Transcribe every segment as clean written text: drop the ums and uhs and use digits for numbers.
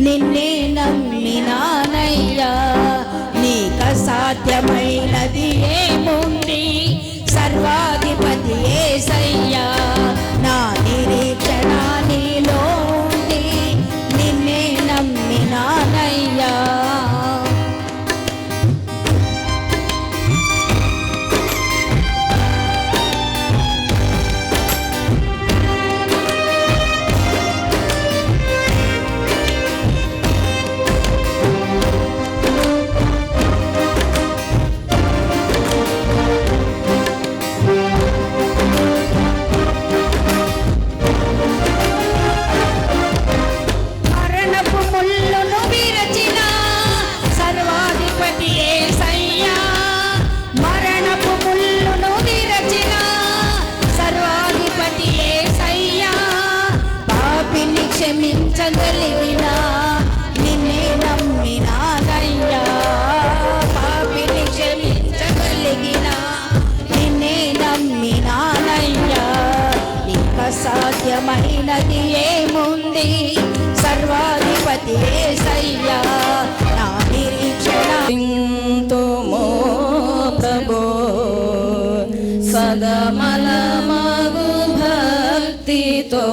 నిన్నే నమ్మినానయ్యా. నీకు సాధ్యమైనది ఏముంది, సర్వాధిపతి యేసయ్యా. నా నిరీక్షణ నీలో ఉంది, నిన్నే నమ్మినానయ్యా. క్షమించగలిగిన నిన్నే నమ్మినానయ్యా. పాపిని క్షమించగలిగిన నిన్నే నమ్మినానయ్యా. నీకు సాధ్యమైనది ఏముంది, సర్వాధిపతి యేసయ్యా. నా నిరీక్షణ ప్రభో సదమలమగు భక్తితో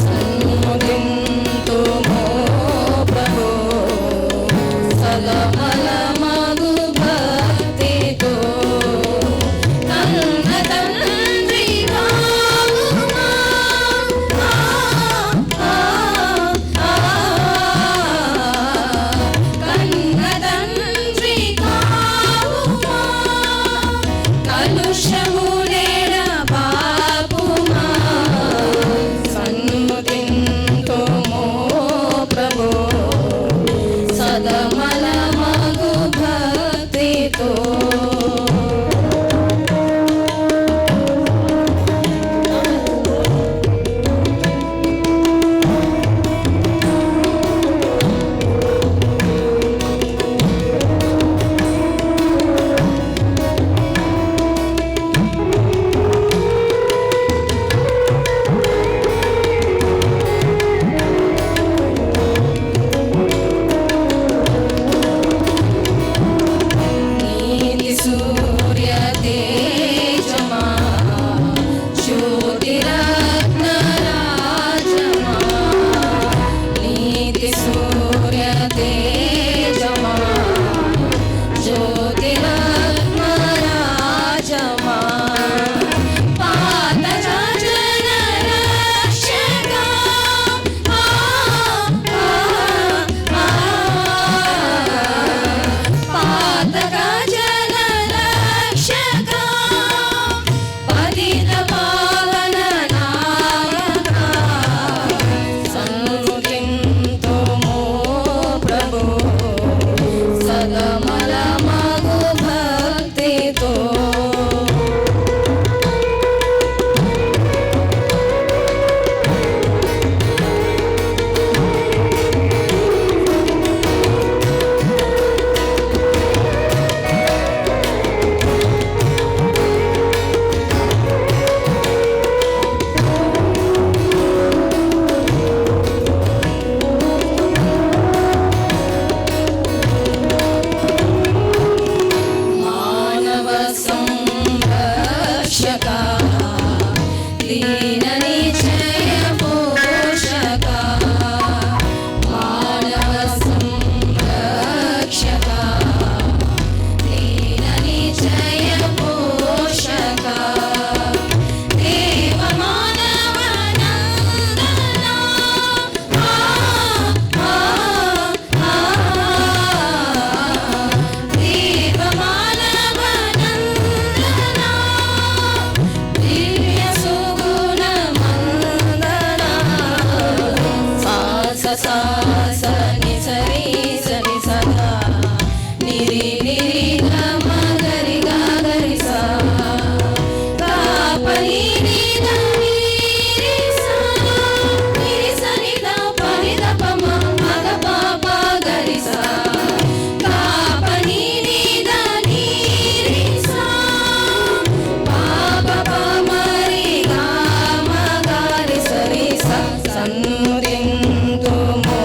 సన్నురింతుమో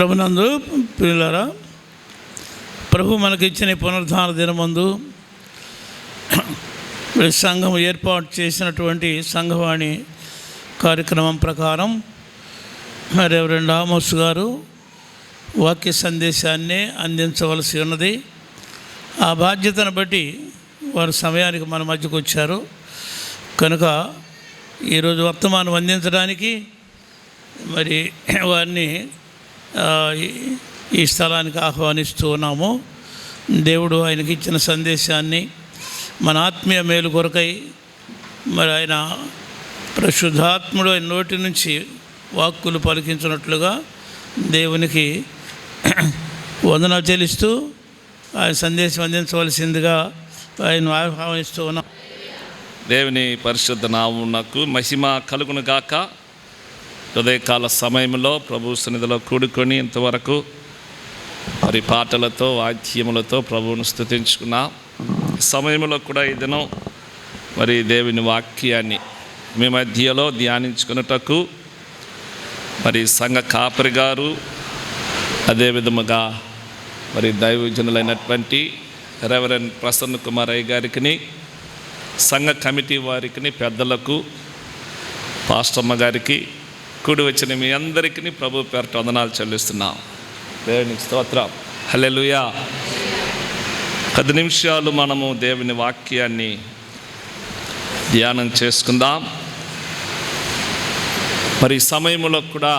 ప్రభునందు ప్రియులారా, ప్రభు మనకిచ్చిన పునరుద్ధాన దినమందు సంఘం ఏర్పాటు చేసినటువంటి సంఘవాణి కార్యక్రమం ప్రకారం రెవరెండ్ ఆమోస్ గారు వాక్య సందేశాన్ని అందించవలసి ఉన్నది. ఆ బాధ్యతను బట్టి వారు సమయానికి మన మధ్యకు వచ్చారు కనుక ఈరోజు వర్తమానం అందించడానికి మరి వారిని ఈ స్థలానికి ఆహ్వానిస్తూ ఉన్నాము. దేవుడు ఆయనకి ఇచ్చిన సందేశాన్ని మన ఆత్మీయ మేలు కొరకై మరి ఆయన పరిశుద్ధాత్ముడు ఆయన నోటి నుంచి వాక్కులు పలికించినట్లుగా దేవునికి వందనాలు చెల్లిస్తూ ఆయన సందేశం అందించవలసిందిగా ఆయన ఆహ్వానిస్తూ ఉన్నాం. దేవుని పరిశుద్ధ నామమునకు మహిమ కలుగును గాక. ఉదయకాల సమయంలో ప్రభు సన్నిధిలో కూడుకొని ఇంతవరకు మరి పాటలతో వాద్యములతో ప్రభువును స్తుతించుకున్నాం. సమయంలో కూడా ఈ దినం మరి దేవుని వాక్యాన్ని మీ మధ్యలో ధ్యానించుకున్నటకు మరి సంఘ కాపరి గారు, అదేవిధముగా మరి దైవజనులైనటువంటి రెవరెండ్ ప్రసన్న కుమార్ అయ్య గారికి, సంఘ కమిటీ వారికి, పెద్దలకు, పాస్టమ్మ గారికి, కూడి వచ్చిన మీ అందరికీ ప్రభు పేరిట వందనాలు చెల్లిస్తున్నాం. దేవునికి స్తోత్రం. హల్లెలూయా. 10 నిమిషాలు మనము దేవుని వాక్యాన్ని ధ్యానం చేసుకుందాం. మరి ఈ సమయంలో కూడా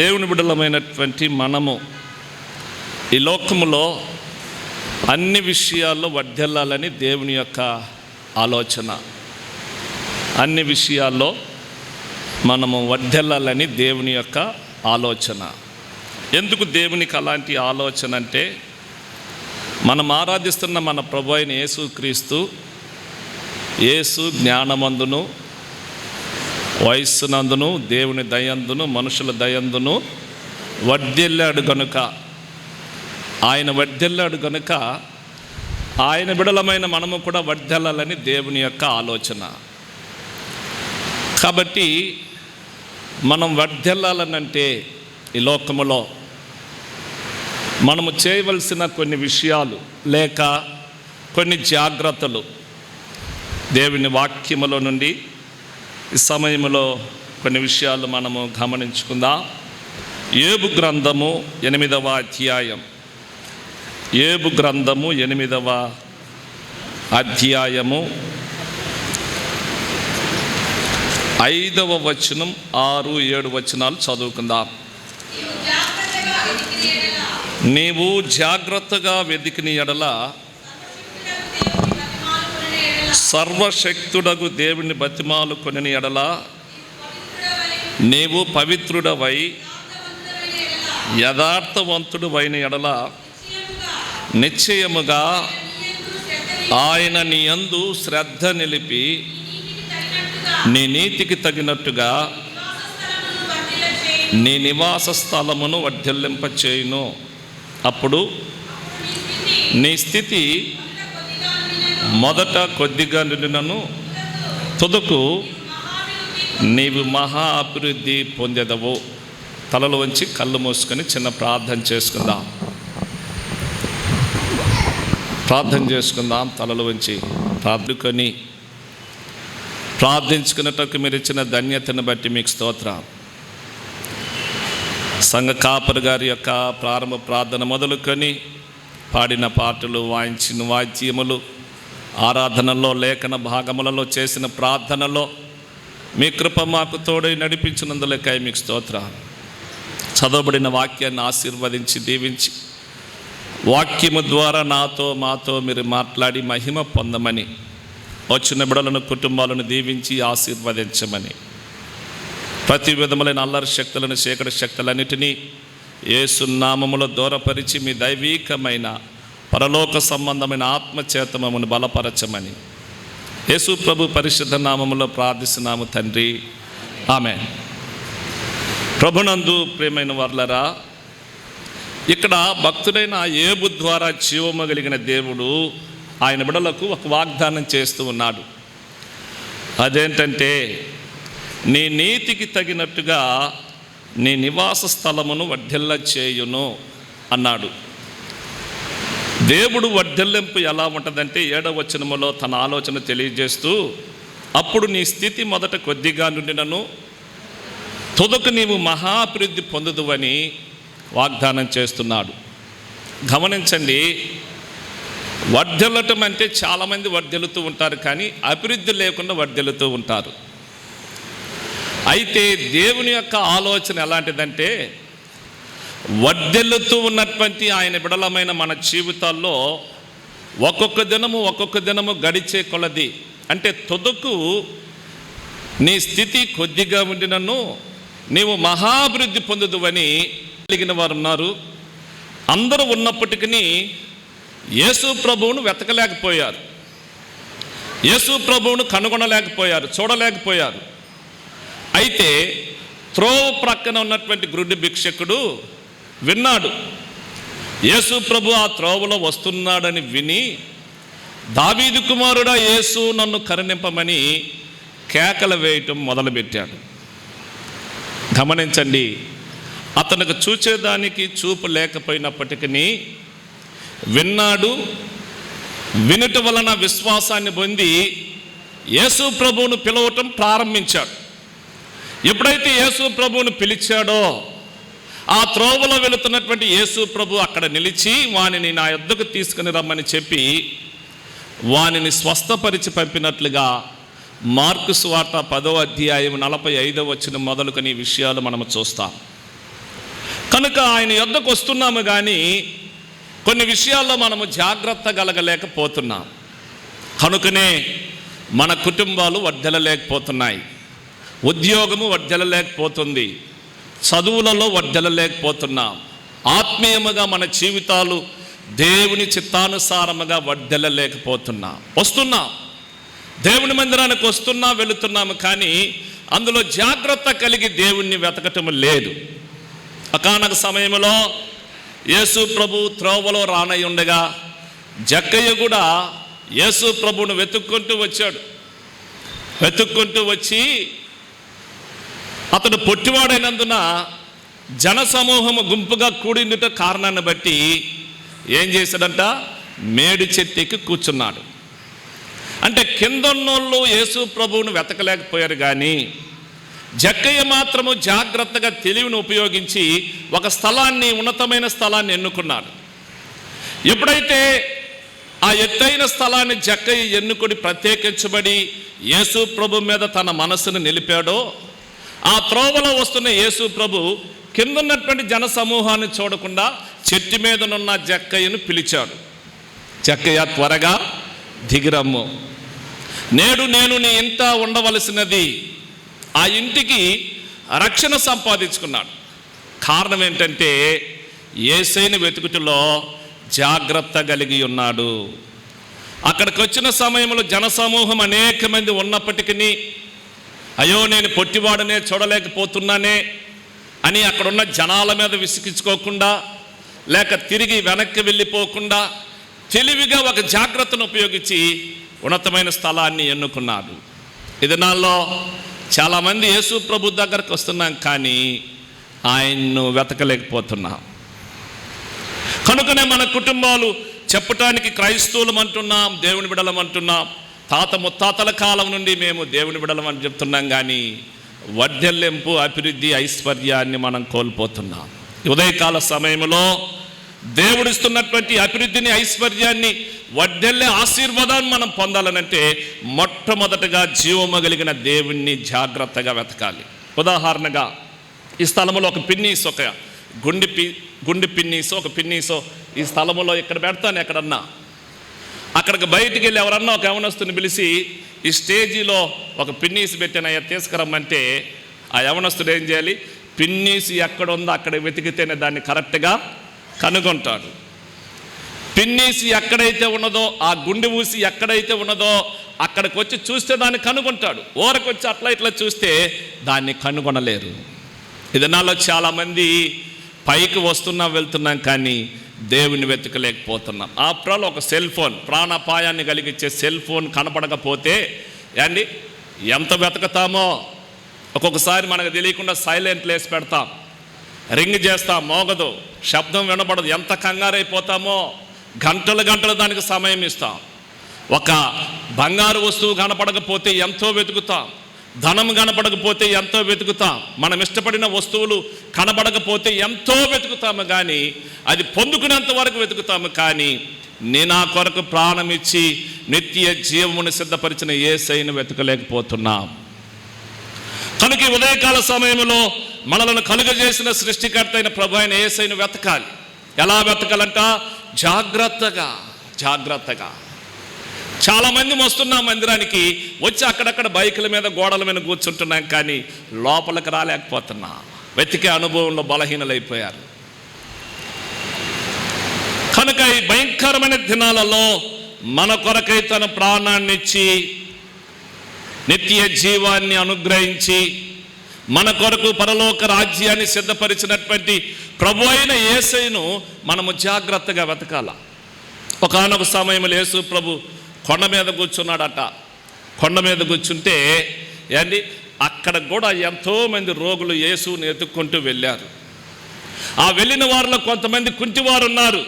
దేవుని బిడ్డలమైనటువంటి మనము ఈ లోకములో అన్ని విషయాల్లో వర్ధిల్లాలని దేవుని యొక్క ఆలోచన. అన్ని విషయాల్లో మనము వర్ధిల్లాలని దేవుని యొక్క ఆలోచన. ఎందుకు దేవునికి అలాంటి ఆలోచన అంటే, మనం ఆరాధిస్తున్న మన ప్రభు అయిన యేసుక్రీస్తు, యేసు జ్ఞానమందును, వయస్సునందును, దేవుని దయందును, మనుషుల దయందును వర్ధిల్లాడు గనుక, ఆయన వర్ధిల్లాడు గనుక ఆయన బిడలమైన మనము కూడా వర్ధిల్లాలని దేవుని యొక్క ఆలోచన. కాబట్టి మనం వర్ధిల్లాలనంటే ఈ లోకములో మనము చేయవలసిన కొన్ని విషయాలు లేక కొన్ని జాగ్రత్తలు దేవుని వాక్యములో నుండి ఈ సమయంలో కొన్ని విషయాలు మనము గమనించుకుందాం. యోబు గ్రంథము 8వ అధ్యాయం. యోబు గ్రంథము 8వ అధ్యాయము 5వ వచనం 6, 7 వచనాలు చదువుకుందాం. నీవు జాగ్రత్తగా వెదికిన ఎడల సర్వశక్తుడగు దేవుని బతిమాలు కొనిన ఎడల నీవు పవిత్రుడవై యథార్థవంతుడు అయిన ఎడల నిశ్చయముగా ఆయన నీ యందు శ్రద్ధ నిలిపి నీ నీతికి తగినట్టుగా నీ నివాస స్థలమును వర్ధిల్లింపచేయును. అప్పుడు నీ స్థితి మొదట కొద్దిగా నిండినను తుదకు నీవు మహా అభివృద్ధి పొందెదవు. తలలు వంచి కళ్ళు మూసుకొని చిన్న ప్రార్థన చేసుకుందాం. తలలు వంచి ప్రార్థుకొని ప్రార్థించుకున్నట్టుకు మీరు ఇచ్చిన ధన్యతను బట్టి మీకు స్తోత్రం. సంఘ కాపరి గారి యొక్క ప్రారంభ ప్రార్థన మొదలుకొని పాడిన పాటలు, వాయించిన వాద్యములు, ఆరాధనలో, లేఖన భాగములలో చేసిన ప్రార్థనలో మీ కృప మాకు తోడై నడిపించినందులకై మీకు స్తోత్రం. చదవబడిన వాక్యాన్ని ఆశీర్వదించి దీవించి వాక్యము ద్వారా మాతో మీరు మాట్లాడి మహిమ పొందమని, వచ్చిన బిడలను, కుటుంబాలను దీవించి ఆశీర్వదించమని, ప్రతి విధములైన అల్లరి శక్తులను, చీకటి శక్తులన్నిటినీ యేసు నామములో దూరపరిచి మీ దైవీకమైన పరలోక సంబంధమైన ఆత్మచేత మమ్మల్ని బలపరచమని యేసు ప్రభు పరిశుద్ధ నామములో ప్రార్థిస్తున్నాము తండ్రి. ఆమేన్. ప్రభునందు ప్రియమైన వర్లరా, ఇక్కడ భక్తుడైన యోబు ద్వారా జీవము కలిగిన దేవుడు ఆయన బిడలకు ఒక వాగ్దానం చేస్తూ ఉన్నాడు. అదేంటంటే, నీ నీతికి తగినట్టుగా నీ నివాస స్థలమును వర్ధిల్ల చేయును అన్నాడు. దేవుడు వర్ధిల్లింపు ఎలా ఉంటుందంటే 7వ వచనములో తన ఆలోచన తెలియజేస్తూ, అప్పుడు నీ స్థితి మొదట కొద్దిగా నుండినను తుదకు నీవు మహాభివృద్ధి పొందుదువని వాగ్దానం చేస్తున్నాడు. గమనించండి, వర్ధిల్లటం అంటే చాలామంది వర్ధిల్లుతూ ఉంటారు, కానీ అభివృద్ధి లేకుండా వర్ధిల్లుతూ ఉంటారు. అయితే దేవుని యొక్క ఆలోచన ఎలాంటిదంటే, వర్ధిల్లుతూ ఉన్నటువంటి ఆయన బిడలమైన మన జీవితాల్లో ఒక్కొక్క దినము గడిచే కొలది, అంటే తుదకు నీ స్థితి కొద్దిగా ఉండినను నీవు మహాభివృద్ధి పొందుదువని కలిగిన వారు ఉన్నారు. అందరూ ఉన్నప్పటికీ యేసు ప్రభువును వెతకలేకపోయారు, యేసు ప్రభువును కనుగొనలేకపోయారు, చూడలేకపోయారు. అయితే త్రోవ ప్రక్కన ఉన్నటువంటి గురుడి భిక్షకుడు విన్నాడు, యేసు ప్రభు ఆ త్రోవలో వస్తున్నాడని విని, దావీదు కుమారుడా యేసు నన్ను కరుణింపమని కేకలు వేయటం మొదలుపెట్టాడు. గమనించండి, అతనికి చూచేదానికి చూపు లేకపోయినప్పటికీ విన్నాడు. వినుట వలన విశ్వాసాన్ని పొంది యేసు ప్రభువును పిలవటం ప్రారంభించాడు. ఎప్పుడైతే యేసు ప్రభువును పిలిచాడో, ఆ త్రోవలో వెళుతున్నటువంటి యేసు ప్రభు అక్కడ నిలిచి వానిని నా యొద్దకు తీసుకుని రమ్మని చెప్పి వానిని స్వస్థపరిచి పంపినట్లుగా మార్కు సువార్త 10వ అధ్యాయం 45వ వచనం మొదలుకొని ఈ విషయాలు మనము చూస్తాం. కనుక ఆయన యొద్దకు వస్తున్నాము, కానీ కొన్ని విషయాల్లో మనము జాగ్రత్త కలగలేకపోతున్నాం. కనుకనే మన కుటుంబాలు వర్ధిల్లలేకపోతున్నాయి, ఉద్యోగము వర్ధిల్లలేకపోతుంది, చదువులలో వర్ధిల్లలేకపోతున్నాం, ఆత్మీయముగా మన జీవితాలు దేవుని చిత్తానుసారముగా వర్ధిల్లలేకపోతున్నాం. వస్తున్నాం, దేవుని మందిరానికి వస్తున్నా వెళుతున్నాము, కానీ అందులో జాగ్రత్త కలిగి దేవుణ్ణి వెతకటం లేదు. ఒకానొక సమయంలో యేసు ప్రభు త్రోవలో రానై ఉండగా జక్కయ్య కూడా యేసు ప్రభువును వెతుక్కుంటూ వచ్చాడు. వెతుక్కుంటూ వచ్చి అతడు పొట్టివాడైనందున జనసమూహము గుంపుగా కూడిండుట కారణాన్ని బట్టి ఏం చేశాడంట, మేడి చెట్టుకి కూర్చున్నాడు. అంటే కిందన్నోళ్ళు యేసు ప్రభువును వెతకలేకపోయారు, కానీ జక్కయ్య మాత్రము జాగ్రత్తగా తెలివిని ఉపయోగించి ఒక స్థలాన్ని, ఉన్నతమైన స్థలాన్ని ఎన్నుకున్నాడు. ఎప్పుడైతే ఆ ఎత్తైన స్థలాన్ని జక్కయ్య ఎన్నుకొని ప్రత్యేకించబడి యేసు ప్రభు మీద తన మనసును నిలిపాడో, ఆ త్రోవలో వస్తున్న యేసు ప్రభు కిందన్నటువంటి జన సమూహాన్ని చూడకుండా చెట్టు మీదనున్న జక్కయ్యను పిలిచాడు. జక్కయ్య, త్వరగా దిగిరమ్ము, నేడు నేను నీ ఇంట ఉండవలసినది. ఆ ఇంటికి రక్షణ సంపాదించుకున్నాడు. కారణం ఏంటంటే యేసయ్యను వెతుకుటలో జాగ్రత్త కలిగి ఉన్నాడు. అక్కడికి వచ్చిన సమయంలో జనసమూహం అనేక మంది ఉన్నప్పటికీ, అయ్యో నేను పొట్టివాడనే చూడలేకపోతున్నానే అని అక్కడున్న జనాల మీద విసిగించుకోకుండా, లేక తిరిగి వెనక్కి వెళ్ళిపోకుండా తెలివిగా ఒక జాగ్రత్తను ఉపయోగించి ఉన్నతమైన స్థలాన్ని ఎన్నుకున్నాడు. ఈ దినాల్లో చాలామంది యేసు ప్రభు దగ్గరకు వస్తున్నాం, కానీ ఆయన్ను వెతకలేకపోతున్నాం. కనుకనే మన కుటుంబాలు చెప్పటానికి క్రైస్తవులం అంటున్నాం, దేవుని బిడలం అంటున్నాం, తాత ముత్తాతల కాలం నుండి మేము దేవుని బిడలం అని చెప్తున్నాం, కానీ వర్ధిల్లింపు, అభివృద్ధి, ఐశ్వర్యాన్ని మనం కోల్పోతున్నాం. ఉదయకాల సమయంలో దేవుడిస్తున్నటువంటి అభివృద్ధిని, ఐశ్వర్యాన్ని, వర్ధిల్లే ఆశీర్వాదాన్ని మనం పొందాలనంటే మొట్టమొదటగా జీవము కలిగిన దేవుణ్ణి జాగ్రత్తగా వెతకాలి. ఉదాహరణగా ఈ స్థలంలో ఒక పిన్నీస్, ఒక గుండి పిన్నీసో, ఒక పిన్నీసో ఈ స్థలంలో ఇక్కడ పెడతాను, ఎక్కడన్నా అక్కడికి బయటికి వెళ్ళి ఎవరన్నా ఒక యవనస్తుని పిలిచి ఈ స్టేజీలో ఒక పిన్నీసి పెట్టిన తీసుకురమ్మంటే ఆ యవనస్తుడు ఏం చేయాలి, పిన్నీసి ఎక్కడ ఉందో అక్కడ వెతికితేనే దాన్ని కరెక్ట్గా కనుగొంటాడు. పిన్నీసి ఎక్కడైతే ఉన్నదో, ఆ గుండె ఊసి ఎక్కడైతే ఉన్నదో అక్కడికి వచ్చి చూస్తే దాన్ని కనుగొంటాడు. ఊరకొచ్చి అట్లా ఇట్లా చూస్తే దాన్ని కనుగొనలేరు. ఇదనాల్లో చాలామంది పైకి వస్తున్నాం, వెళ్తున్నాం, కానీ దేవుని వెతకలేకపోతున్నాం. ఆఫ్టర్ ఆల్ ఒక సెల్ ఫోన్, ప్రాణాపాయాన్ని కలిగించే సెల్ ఫోన్ కనపడకపోతే ఎంత వెతకతామో. ఒక్కొక్కసారి మనకు తెలియకుండా సైలెంట్ లేసి పెడతాం, రింగ్ చేస్తాం, మోగదు, శబ్దం వినబడదు, ఎంత కంగారైపోతామో. గంటలు గంటలు దానికి సమయం ఇస్తాం. ఒక బంగారు వస్తువు కనపడకపోతే ఎంతో వెతుకుతాం, ధనం కనపడకపోతే ఎంతో వెతుకుతాం, మనం ఇష్టపడిన వస్తువులు కనబడకపోతే ఎంతో వెతుకుతాము, కానీ అది పొందుకునేంత వరకు వెతుకుతాము. కానీ నా కొరకు ప్రాణం ఇచ్చి నిత్య జీవమును సిద్ధపరిచిన యేసయ్యను వెతకలేకపోతున్నాం. కనుక ఈ ఉదయకాల సమయంలో మనలను కలుగజేసిన సృష్టికర్త అయిన ప్రభు అయిన యేసయ్యను వెతకాలి. ఎలా వెతకాలంట? జాగ్రత్తగా. చాలామంది వస్తున్నాం మందిరానికి, వచ్చి అక్కడక్కడ బైకుల మీద గోడల మీద కూర్చుంటున్నాం, కానీ లోపలికి రాలేకపోతున్నాం. వెతికే అనుభవంలో బలహీనలైపోయారు. కనుక ఈ భయంకరమైన దినాలలో మన కొరకై తన ప్రాణాన్ని ఇచ్చి నిత్య జీవాన్ని అనుగ్రహించి మన కొరకు పరలోక రాజ్యాన్ని సిద్ధపరిచినటువంటి ప్రభు అయిన యేసయ్యను మనము జాగ్రత్తగా వెతకాల. ఒకానొక సమయంలో యేసు ప్రభు కొండ మీద కూర్చున్నాడట. కొండ మీద కూర్చుంటే ఏంటి, అక్కడ కూడా ఎంతోమంది రోగులు యేసుని ఎత్తుక్కుంటూ వెళ్ళారు. ఆ వెళ్ళిన వారిలో కొంతమంది కుంటివారు ఉన్నారు.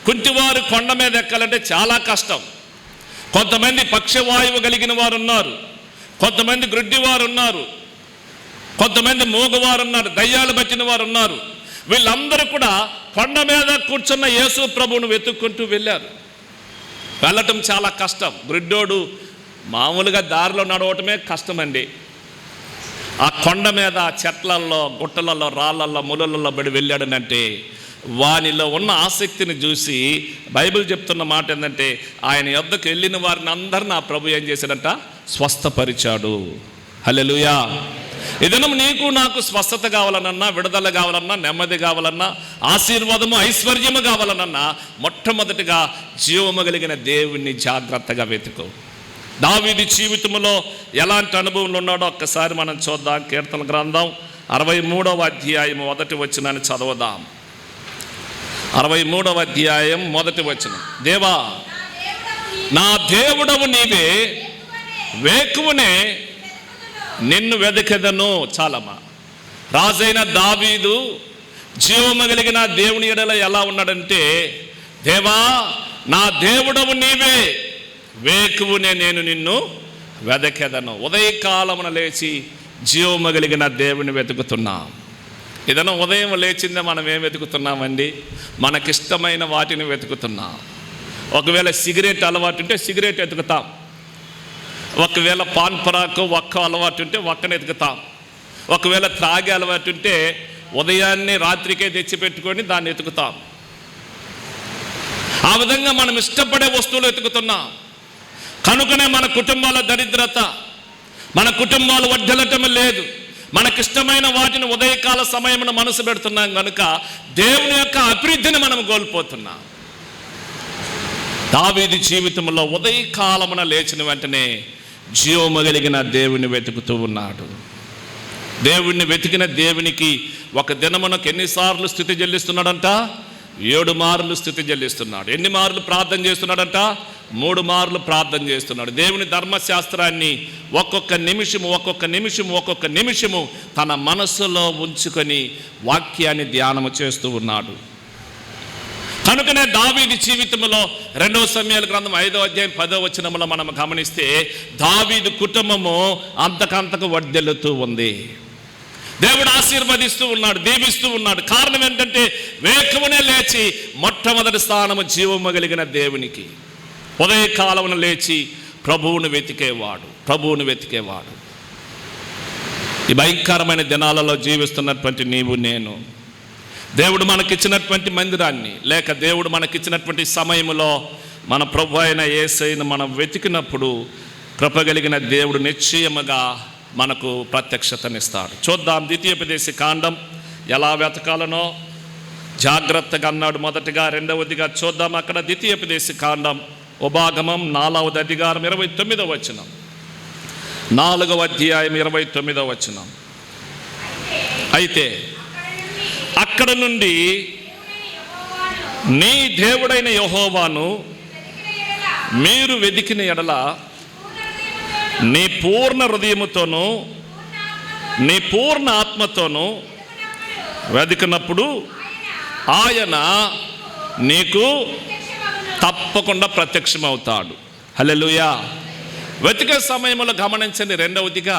కుంటివారు కొండ మీద ఎక్కాలంటే చాలా కష్టం. కొంతమంది పక్షవాయువు కలిగిన వారు ఉన్నారు, కొంతమంది గ్రుడ్డివారు ఉన్నారు, కొంతమంది మూగవారు ఉన్నారు, దయ్యాలు పట్టిన వారు ఉన్నారు. వీళ్ళందరూ కూడా కొండ మీద కూర్చున్న యేసు ప్రభువును వెతుక్కుంటూ వెళ్ళారు. వెళ్ళటం చాలా కష్టం. గ్రుడ్డోడు మామూలుగా దారిలో నడవటమే కష్టమండి. ఆ కొండ మీద చెట్లల్లో, గుట్టలలో, రాళ్ళల్లో, ముళ్ళల్లో పడి వెళ్ళాడనంటే వానిలో ఉన్న ఆసక్తిని చూసి బైబిల్ చెప్తున్న మాట ఏంటంటే, ఆయన యొద్దకు వెళ్ళిన వారిని అందరిని ఆ ప్రభు ఏం చేశాడంట? స్వస్థపరిచాడు. హల్లెలూయా. ఏదైనా నీకు నాకు స్వస్థత కావాలనన్నా, విడుదల కావాలన్నా, నెమ్మది కావాలన్నా, ఆశీర్వాదము, ఐశ్వర్యము కావాలనన్నా మొట్టమొదటిగా జీవము కలిగిన దేవుణ్ణి జాగ్రత్తగా వెతుకు. దావీదు జీవితంలో ఎలాంటి అనుభవంలో ఉన్నాడో ఒక్కసారి మనం చూద్దాం. కీర్తన గ్రంథం 63వ అధ్యాయం 1వ వచనాన్ని చదవదాం. 63వ అధ్యాయం 1వ వచనం. దేవా నా దేవుడవు నీవే, వేకువనే నిన్ను వెదకెదను. చాలమ్మా. రాజైన దావీదు జీవము కలిగిన దేవుని ఎడల ఎలా ఉన్నాడంటే, దేవా నా దేవుడవు నీవే, వేకువనే నేను నిన్ను వెదకెదను. ఉదయకాలమున లేచి జీవము కలిగిన దేవుని వెతుకుతున్నాం. ఏదైనా ఉదయం లేచిందే మనం ఏం వెతుకుతున్నామండి? మనకిష్టమైన వాటిని వెతుకుతున్నాం. ఒకవేళ సిగరెట్ అలవాటు ఉంటే సిగరెట్ వెతుకుతాం, ఒకవేళ పాన్ పరాకు ఒక్క అలవాటు ఉంటే ఒక్కని ఎతుకుతాం, ఒకవేళ త్రాగే అలవాటు ఉంటే ఉదయాన్నే రాత్రికే తెచ్చిపెట్టుకొని దాన్ని ఎతుకుతాం. ఆ విధంగా మనం ఇష్టపడే వస్తువులు ఎతుకుతున్నాం. కనుకనే మన కుటుంబాల దరిద్రత, మన కుటుంబాలు వర్ధిల్లటం లేదు. మనకిష్టమైన వాటిని ఉదయకాల సమయమున మనసు పెడుతున్నాం కనుక దేవుని యొక్క అభివృద్ధిని మనం కోల్పోతున్నాం. దావీదు జీవితంలో ఉదయకాలమున లేచిన వెంటనే జీవము కలిగిన దేవుని వెతుకుతూ ఉన్నాడు. దేవుణ్ణి వెతికిన దేవునికి ఒక దినమునకు ఎన్నిసార్లు స్తుతి చెల్లిస్తున్నాడంట? 7 మార్లు స్తుతి చెల్లిస్తున్నాడు. ఎన్ని మార్లు ప్రార్థన చేస్తున్నాడంట? 3 మార్లు ప్రార్థన చేస్తున్నాడు. దేవుని ధర్మశాస్త్రాన్ని ఒక్కొక్క నిమిషము తన మనస్సులో ఉంచుకొని వాక్యాన్ని ధ్యానము చేస్తూ ఉన్నాడు. కనుకనే దావీదు జీవితంలో 2వ సమూయేలు గ్రంథం 5వ అధ్యాయం 10వ వచనంలో మనం గమనిస్తే దావీదు కుటుంబము అంతకంతకు వర్ధిల్లుతూ ఉంది. దేవుడు ఆశీర్వదిస్తూ ఉన్నాడు, దీవిస్తూ ఉన్నాడు. కారణం ఏంటంటే వేకువనే లేచి మొట్టమొదటి స్థానము జీవము కలిగిన దేవునికి. ఉదయకాలమున లేచి ప్రభువును వెతికేవాడు. ఈ భయంకరమైన దినాలలో జీవిస్తున్నటువంటి నీవు నేను, దేవుడు మనకిచ్చినటువంటి మందిరాన్ని లేక దేవుడు మనకిచ్చినటువంటి సమయంలో మన ప్రభు అయిన యేసయ్యను మనం వెతికినప్పుడు కృపగలిగిన దేవుడు నిశ్చయముగా మనకు ప్రత్యక్షతనిస్తాడు. చూద్దాం. ద్వితీయోపదేశ కాండం ఎలా వెతకాలనో జాగ్రత్తగా అన్నాడు. మొదటిగా. రెండవదిగా చూద్దాం. అక్కడ ద్వితీయోపదేశ కాండం ఉపాగమం 4వ అధికారం 29వ వచనం. 4వ అధ్యాయం 29వ వచనం. అయితే అక్కడ నుండి నీ దేవుడైన యెహోవాను మీరు వెదికిన ఎడల నీ పూర్ణ హృదయముతోనూ నీ పూర్ణ ఆత్మతోనూ వెతికినప్పుడు ఆయన నీకు తప్పకుండా ప్రత్యక్షమవుతాడు. హల్లెలూయా. వెతికే సమయంలో గమనించండి, రెండవదిగా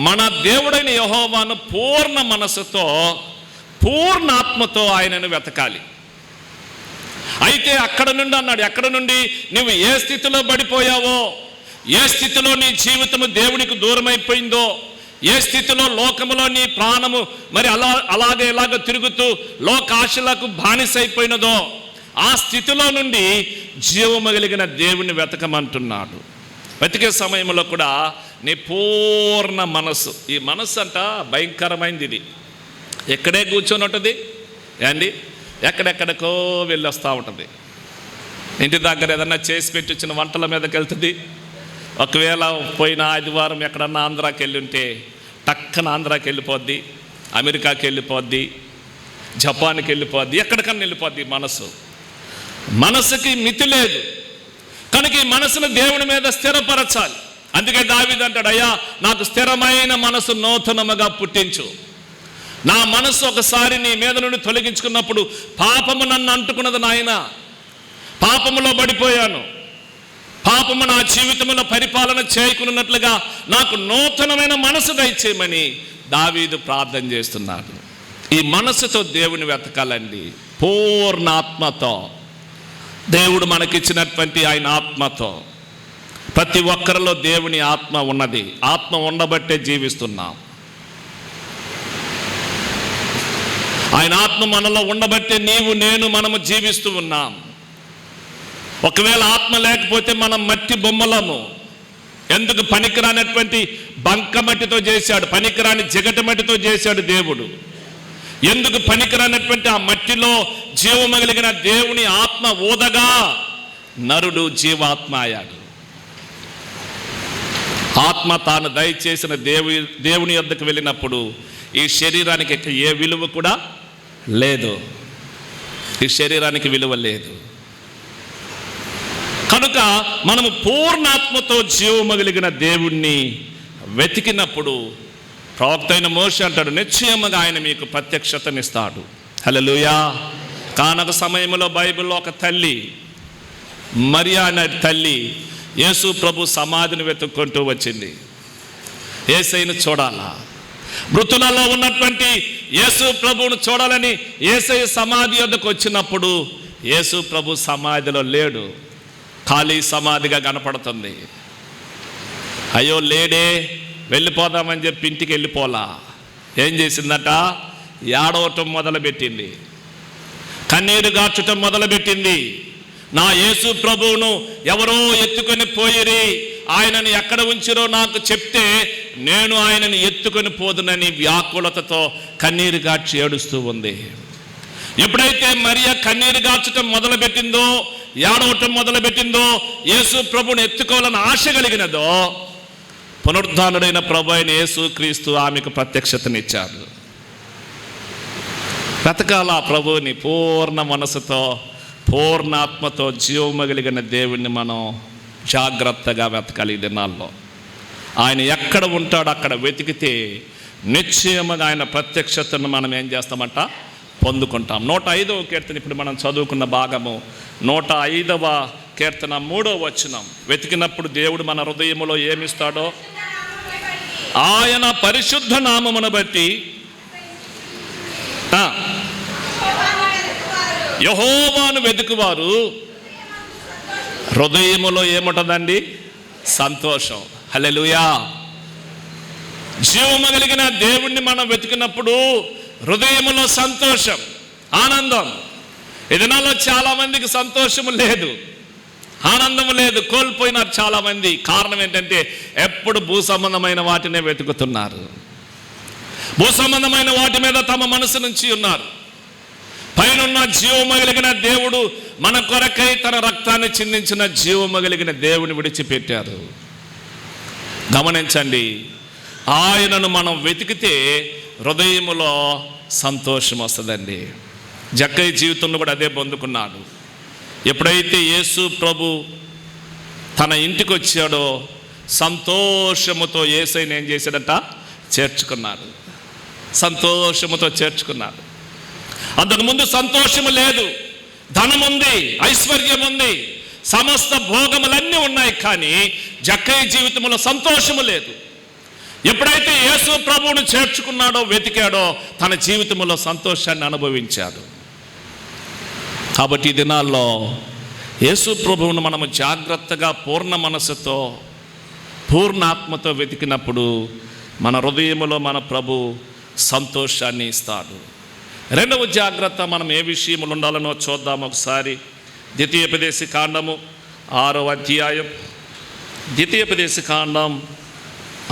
మన దేవుడైన యెహోవాను పూర్ణ మనసుతో పూర్ణ ఆత్మతో ఆయనను వెతకాలి. అయితే అక్కడ నుండి అన్నాడు, ఎక్కడ నుండి నువ్వు ఏ స్థితిలో పడిపోయావో, ఏ స్థితిలో నీ జీవితము దేవునికి దూరమైపోయిందో, ఏ స్థితిలో లోకములో నీ ప్రాణము మరి అలాగే తిరుగుతూ లోకాశలకు బానిసైపోయినదో ఆ స్థితిలో నుండి జీవము కలిగిన దేవుని వెతకమంటున్నాడు. వెతికే సమయంలో కూడా నీ పూర్ణ మనస్సు, ఈ మనస్సు అంట భయంకరమైనది. ఇది ఎక్కడే కూర్చొని ఉంటుంది అండి, ఎక్కడెక్కడికో వెళ్ళి వస్తూ ఉంటుంది. ఇంటి దగ్గర ఏదన్నా చేసి పెట్టి వచ్చిన వంటల మీదకి వెళ్తుంది. ఒకవేళ పోయిన ఆదివారం ఎక్కడన్నా ఆంధ్రాకి వెళ్ళి ఉంటే టక్కన ఆంధ్రాకి వెళ్ళిపోద్ది, అమెరికాకి వెళ్ళిపోద్ది, జపాన్కి వెళ్ళిపోద్ది, ఎక్కడికన్నా వెళ్ళిపోద్ది. మనసుకి మితి లేదు కనుక ఈ మనసును దేవుని మీద స్థిరపరచాలి. అందుకే దావీదు అంటాడు, అయ్యా నాకు స్థిరమైన మనసు నూతనముగా పుట్టించు. నా మనసు ఒకసారి నీ మీద నుండి తొలగించుకున్నప్పుడు పాపము నన్ను అంటుకున్నది నాయన, పాపములో పడిపోయాను, పాపము నా జీవితంలో పరిపాలన చేయకున్నట్లుగా నాకు నూతనమైన మనసు దయచేయమని దావీదు ప్రార్థన చేస్తున్నాడు. ఈ మనసుతో దేవుని వెతకాలండి, పూర్ణాత్మతో. దేవుడు మనకిచ్చినటువంటి ఆయన ఆత్మతో. ప్రతి ఒక్కరిలో దేవుని ఆత్మ ఉన్నది. ఆత్మ ఉండబట్టే జీవిస్తున్నాం. ఆయన ఆత్మ మనలో ఉండబట్టే నీవు నేను మనము జీవిస్తూ ఉన్నాం. ఒకవేళ ఆత్మ లేకపోతే మనం మట్టి బొమ్మలము. ఎందుకు పనికిరానటువంటి బంక మట్టితో చేశాడు, పనికిరాని జిగట మట్టితో చేశాడు దేవుడు. ఎందుకు పనికిరానటువంటి ఆ మట్టిలో జీవము కలిగిన దేవుని ఆత్మ ఊదగా నరుడు జీవాత్మ అయ్యాడు. ఆత్మ తాను దయచేసిన దేవుని యొద్దకు వెళ్ళినప్పుడు ఈ శరీరానికి ఏ విలువ కూడా లేదు. ఈ శరీరానికి విలువ లేదు. కనుక మనము పూర్ణాత్మతో జీవము కలిగిన దేవుణ్ణి వెతికినప్పుడు ప్రవక్త అయిన మోషే అంటాడు, నిశ్చయముగా ఆయన మీకు ప్రత్యక్షతనిస్తాడు. హల్లెలూయా. కానక సమయంలో బైబిల్లో ఒక తల్లి, మరియా అనే తల్లి, యేసు ప్రభు సమాధిని వెతుక్కుంటూ వచ్చింది. యేసయ్యను చూడాలా, మృతులలో ఉన్నటువంటి యేసు ప్రభువును చూడాలని యేసయ్య సమాధి వద్దకు వచ్చినప్పుడు యేసు ప్రభు సమాధిలో లేడు, ఖాళీ సమాధిగా కనపడుతుంది. అయ్యో లేడే, వెళ్ళిపోదామని చెప్పి ఇంటికి వెళ్ళిపోలా. ఏం చేసిందట? ఏడవటం మొదలుపెట్టింది, కన్నీరు గార్చటం మొదలుపెట్టింది. నా యేసు ప్రభువును ఎవరో ఎత్తుకొని పోయిరి, ఆయనను ఎక్కడ ఉంచిరో నాకు చెప్తే నేను ఆయనను ఎత్తుకొని పోదునని వ్యాకులతతో కన్నీరు గార్చి ఏడుస్తూ ఉంది. ఎప్పుడైతే మరియా కన్నీరు గార్చటం మొదలుపెట్టిందో, ఏడవటం మొదలుపెట్టిందో, యేసు ప్రభువును ఎత్తుకోవాలని ఆశ కలిగినదో, పునరుద్ధానుడైన ప్రభు అయిన యేసు క్రీస్తు ఆమెకు ప్రత్యక్షతనిచ్చాడు. వెతకాల ప్రభువుని పూర్ణ మనసుతో పూర్ణాత్మతో జీవము కలిగిన దేవుణ్ణి మనం జాగ్రత్తగా వెతకాలి. ఈ దినాల్లో ఆయన ఎక్కడ ఉంటాడో అక్కడ వెతికితే నిశ్చయముగా ఆయన ప్రత్యక్షతను మనం ఏం చేస్తామంట? పొందుకుంటాం. 105వ కీర్తన ఇప్పుడు మనం చదువుకున్న భాగము 105వ కీర్తన 3వ వచనం. వెతికినప్పుడు దేవుడు మన హృదయములో ఏమిస్తాడో, ఆయన పరిశుద్ధ నామమును బట్టి యెహోవాను వెతుకువారు హృదయములో ఏముంటుందండి? సంతోషం. హల్లెలూయా. జీవము కలిగిన దేవుణ్ణి మనం వెతికినప్పుడు హృదయములో సంతోషం, ఆనందం. ఈ దినాల్లో చాలా మందికి సంతోషము లేదు, ఆనందము లేదు, కోల్పోయినారు చాలామంది. కారణం ఏంటంటే ఎప్పుడు భూ సంబంధమైన వాటినే వెతుకుతున్నారు, భూ సంబంధమైన వాటి మీద తమ మనసు నుంచి ఉన్నారు. పైనున్న జీవము కలిగిన దేవుడు మన కొరకై తన రక్తాన్ని చిందించిన జీవము కలిగిన దేవుని విడిచిపెట్టారు. గమనించండి, ఆయనను మనం వెతికితే హృదయములో సంతోషం వస్తుందండి. జక్కయ్య జీవితంలో కూడా అదే పొందుకున్నాడు. ఎప్పుడైతే యేసు ప్రభు తన ఇంటికి వచ్చాడో సంతోషముతో యేసయ్యను ఏం చేశాడట? చేర్చుకున్నాడు. సంతోషముతో చేర్చుకున్నాడు. అంతకుముందు సంతోషము లేదు, ధనం ఉంది, ఐశ్వర్యం ఉంది, సమస్త భోగములన్నీ ఉన్నాయి, కానీ జక్కయ్య జీవితంలో సంతోషము లేదు. ఎప్పుడైతే యేసు ప్రభువును చేర్చుకున్నాడో, వెతికాడో, తన జీవితంలో సంతోషాన్ని అనుభవించాడు. కాబట్టి ఈ దినాల్లో యేసు ప్రభువును మనము జాగ్రత్తగా పూర్ణ మనసుతో, పూర్ణ ఆత్మతో వెతికినప్పుడు మన హృదయంలో మన ప్రభు సంతోషాన్ని ఇస్తాడు. రెండవ జాగ్రత్త మనం ఏ విషయంలో ఉండాలనో చూద్దాం ఒకసారి. ద్వితీయోపదేశ కాండము 6వ అధ్యాయం, ద్వితీయోపదేశ కాండం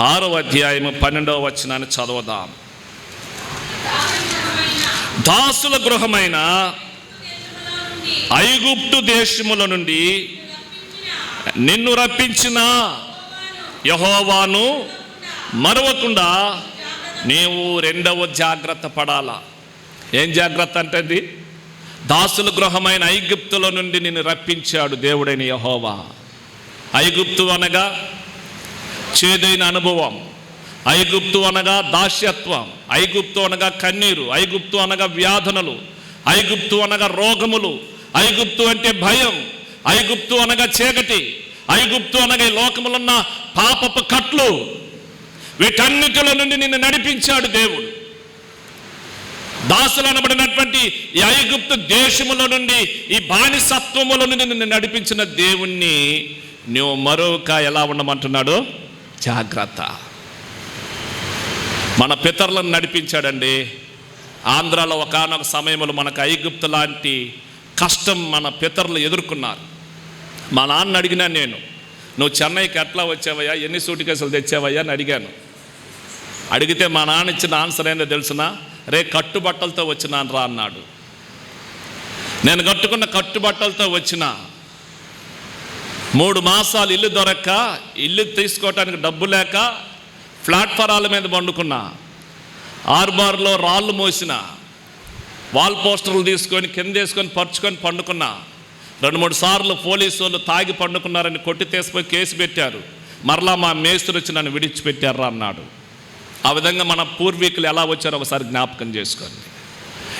6వ అధ్యాయము 12వ వచనాన్ని చదువుదాం. దాసుల గృహమైన ఐగుప్తు దేశముల నుండి నిన్ను రప్పించిన యెహోవాను మరవకుండా నీవు రెండవ జాగ్రత్త పడాలా. ఏం జాగ్రత్త అంటే, దాసుల గృహమైన ఐగుప్తుల నుండి నిన్ను రప్పించాడు దేవుడైన యెహోవా. ఐగుప్తు అనగా చేదైన అనుభవం, ఐగుప్తు అనగా దాస్యత్వం, ఐగుప్తు అనగా కన్నీరు, ఐగుప్తు అనగా వ్యాధునలు, ఐగుప్తు అనగా రోగములు, ఐగుప్తు అంటే భయం, ఐగుప్తు అనగా చీకటి, ఐగుప్తు అనగా ఈ లోకములున్న పాపపు కట్లు. వీటన్నిటిలో నుండి నిన్ను నడిపించాడు దేవుడు. దాసులు అనబడినటువంటి ఈ ఐగుప్తు దేశముల నుండి, ఈ బానిసత్వముల నుండి నిన్ను నడిపించిన దేవుణ్ణి నువ్వు మరొక ఎలా ఉండమంటున్నాడు? జాగ్రత్త. మన పితరులను నడిపించాడండి. ఆంధ్రాలో ఒకానొక సమయంలో మనకు ఐగుప్తు లాంటి కష్టం మన పితరులు ఎదుర్కొన్నారు. మా నాన్న అడిగినా నేను, నువ్వు చెన్నైకి ఎట్లా వచ్చావయ్యా, ఎన్ని సూట్ కేసులు తెచ్చావయ్యా అని అడిగాను. అడిగితే మా నాన్న ఇచ్చిన ఆన్సర్ ఏందో తెలుసునా? రే కట్టుబట్టలతో వచ్చినాను రా అన్నాడు. నేను కట్టుకున్న కట్టుబట్టలతో వచ్చిన 3 మాసాలు ఇల్లు దొరక్క, ఇల్లు తీసుకోవటానికి డబ్బు లేక ప్లాట్ఫారాల మీద పండుకున్నా, ఆర్బార్లో రాళ్ళు మోసిన, వాల్ పోస్టర్లు తీసుకొని కింద వేసుకొని పరుచుకొని పండుకున్నా. 2-3 సార్లు పోలీసు వాళ్ళు తాగి పండుకున్నారని కొట్టి తీసిపోయి కేసు పెట్టారు. మరలా మా మేస్త్రి వచ్చి నన్ను విడిచిపెట్టారా అన్నాడు. ఆ విధంగా మన పూర్వీకులు ఎలా వచ్చారో ఒకసారి జ్ఞాపకం చేసుకోండి.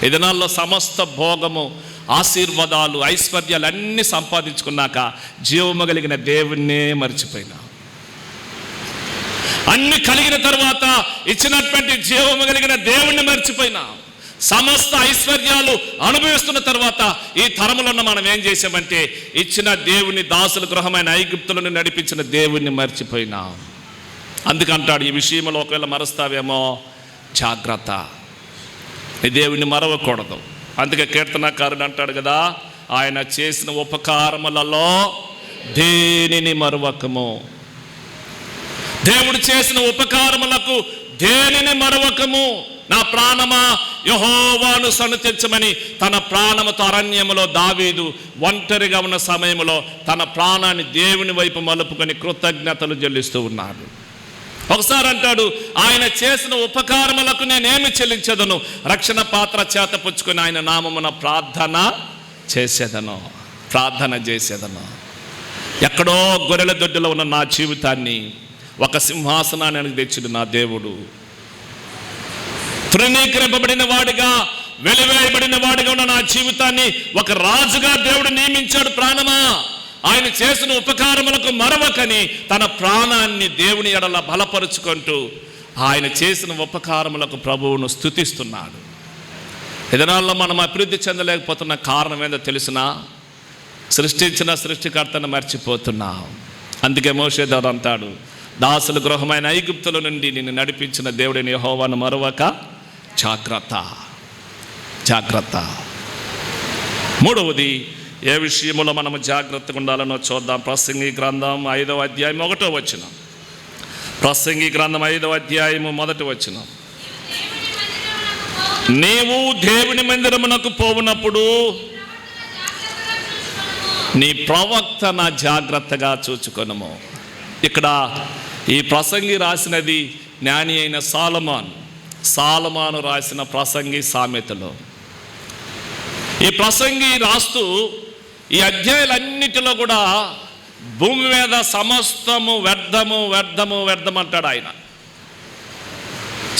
ఈ దినాల్లో సమస్త భోగము, ఆశీర్వాదాలు, ఐశ్వర్యాలు అన్నీ సంపాదించుకున్నాక జీవము కలిగిన దేవుణ్ణే మర్చిపోయినా. అన్ని కలిగిన తర్వాత ఇచ్చినటువంటి జీవము కలిగిన దేవుణ్ణి మర్చిపోయినా. సమస్త ఐశ్వర్యాలు అనుభవిస్తున్న తర్వాత ఈ తరములో మనం ఏం చేసామంటే, ఇచ్చిన దేవుని, దాసుల గృహమైన ఐగుప్తులను నడిపించిన దేవుణ్ణి మర్చిపోయినా. అందుకంటాడు, ఈ విషయంలో ఒకవేళ మరుస్తావేమో జాగ్రత్త, ఈ దేవుణ్ణి మరవకూడదు. అందుకే కీర్తనకారుడు అంటాడు కదా, ఆయన చేసిన ఉపకారములలో దేనిని మరవకము. దేవుడు చేసిన ఉపకారములకు దేనిని మరవకము. నా ప్రాణమా యెహోవాను సన్నుతించమని తన ప్రాణముతో అరణ్యములో దావీదు ఒంటరిగా ఉన్న సమయంలో తన ప్రాణాన్ని దేవుని వైపు మలుపుకొని కృతజ్ఞతలు చెల్లిస్తూ ఉన్నాడు. ఒకసారి అంటాడు, ఆయన చేసిన ఉపకారములకు నేనేమి చెల్లించదను, రక్షణ పాత్ర చేత పుచ్చుకొని ఆయన నామమున ప్రార్థన చేసేదను. ఎక్కడో గొర్రెల దొడ్డిలో ఉన్న నా జీవితాన్ని ఒక సింహాసనానికి తెచ్చుడు నా దేవుడు. తృణీకరింపబడిన వాడిగా, వెలివేయబడిన వాడిగా ఉన్న నా జీవితాన్ని ఒక రాజుగా దేవుడు నియమించాడు. ప్రాణమా, ఆయన చేసిన ఉపకారములకు మరవకని తన ప్రాణాన్ని దేవుని ఎడల బలపరుచుకుంటూ ఆయన చేసిన ఉపకారములకు ప్రభువును స్తుతిస్తున్నాడు. ఇదనాల్లో మనం అభివృద్ధి చెందలేకపోతున్న కారణం ఏందో తెలిసినా, సృష్టించిన సృష్టికర్తను మర్చిపోతున్నాం. అందుకే మోషే దేవుడు అంటాడు, దాసుల గృహమైన ఐగుప్తుల నుండి నిన్ను నడిపించిన దేవుడిని యెహోవాను మరవక జాగ్రత్త. మూడవది, ఏ విషయంలో మనము జాగ్రత్తగా ఉండాలనో చూద్దాం. ప్రసంగి గ్రంథం 5వ అధ్యాయం 1వ వచనం. ప్రసంగి గ్రంథం 5వ అధ్యాయం 1వ వచనం. నీవు దేవుని మందిరమునకు పోవునప్పుడు నీ ప్రవక్తన జాగ్రత్తగా చూచుకొనుము. ఇక్కడ ఈ ప్రసంగి రాసినది జ్ఞాని అయిన సాలొమోను రాసిన ప్రసంగి సామెతలు. ఈ ప్రసంగి రాస్తూ ఈ అధ్యాయాలన్నిటిలో కూడా భూమి మీద సమస్తము వ్యర్థము అంటాడు ఆయన.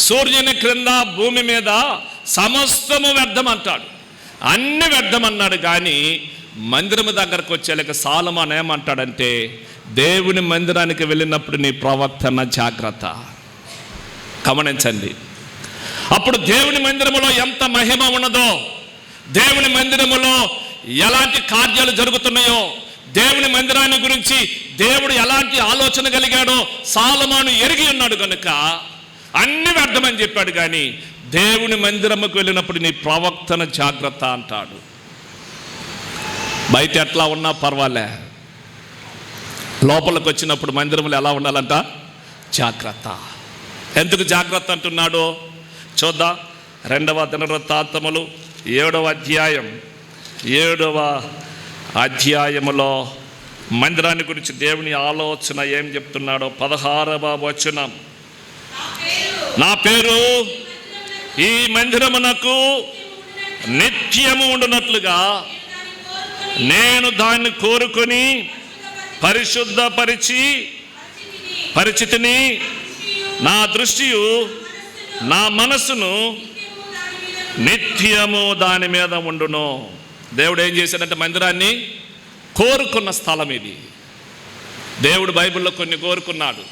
సూర్యుని క్రింద భూమి మీద సమస్తము వ్యర్థం అంటాడు. అన్ని వ్యర్థం అన్నాడు. కానీ మందిరము దగ్గరకు వచ్చేలాక సాలొమోను ఏమంటాడంటే, దేవుని మందిరానికి వెళ్ళినప్పుడు నీ ప్రవర్తన జాగ్రత్త. గమనించండి. అప్పుడు దేవుని మందిరములో ఎంత మహిమ ఉన్నదో, దేవుని మందిరములో ఎలాంటి కార్యాలు జరుగుతున్నాయో, దేవుని మందిరాన్ని గురించి దేవుడు ఎలాంటి ఆలోచన కలిగాడో సాలొమోను ఎరిగి ఉన్నాడు. కనుక అన్ని వ్యర్థమని చెప్పాడు. కానీ దేవుని మందిరముకు వెళ్ళినప్పుడు నీ ప్రవర్తన జాగ్రత్త అంటాడు. బయట ఎట్లా ఉన్నా పర్వాలే, లోపలికి వచ్చినప్పుడు మందిరములు ఎలా ఉండాలంట? జాగ్రత్త. ఎందుకు జాగ్రత్త అంటున్నాడో చూద్దాం. 2వ దినవృత్తాంతములు 7వ అధ్యాయములో మందిరాన్ని గురించి దేవుని ఆలోచన ఏం చెప్తున్నాడో 16వ వచనం. నా పేరు ఈ మందిరమునకు నిత్యము ఉండునట్లుగా నేను దాన్ని కోరుకొని పరిచితిని, నా దృష్టియు నా మనస్సును నిత్యము దాని మీద ఉండును. దేవుడు ఏం చేశాడంటే మందిరాన్ని కోరుకున్న స్థలం ఇది. దేవుడు బైబిల్లో కొన్ని కోరుకున్నాడు.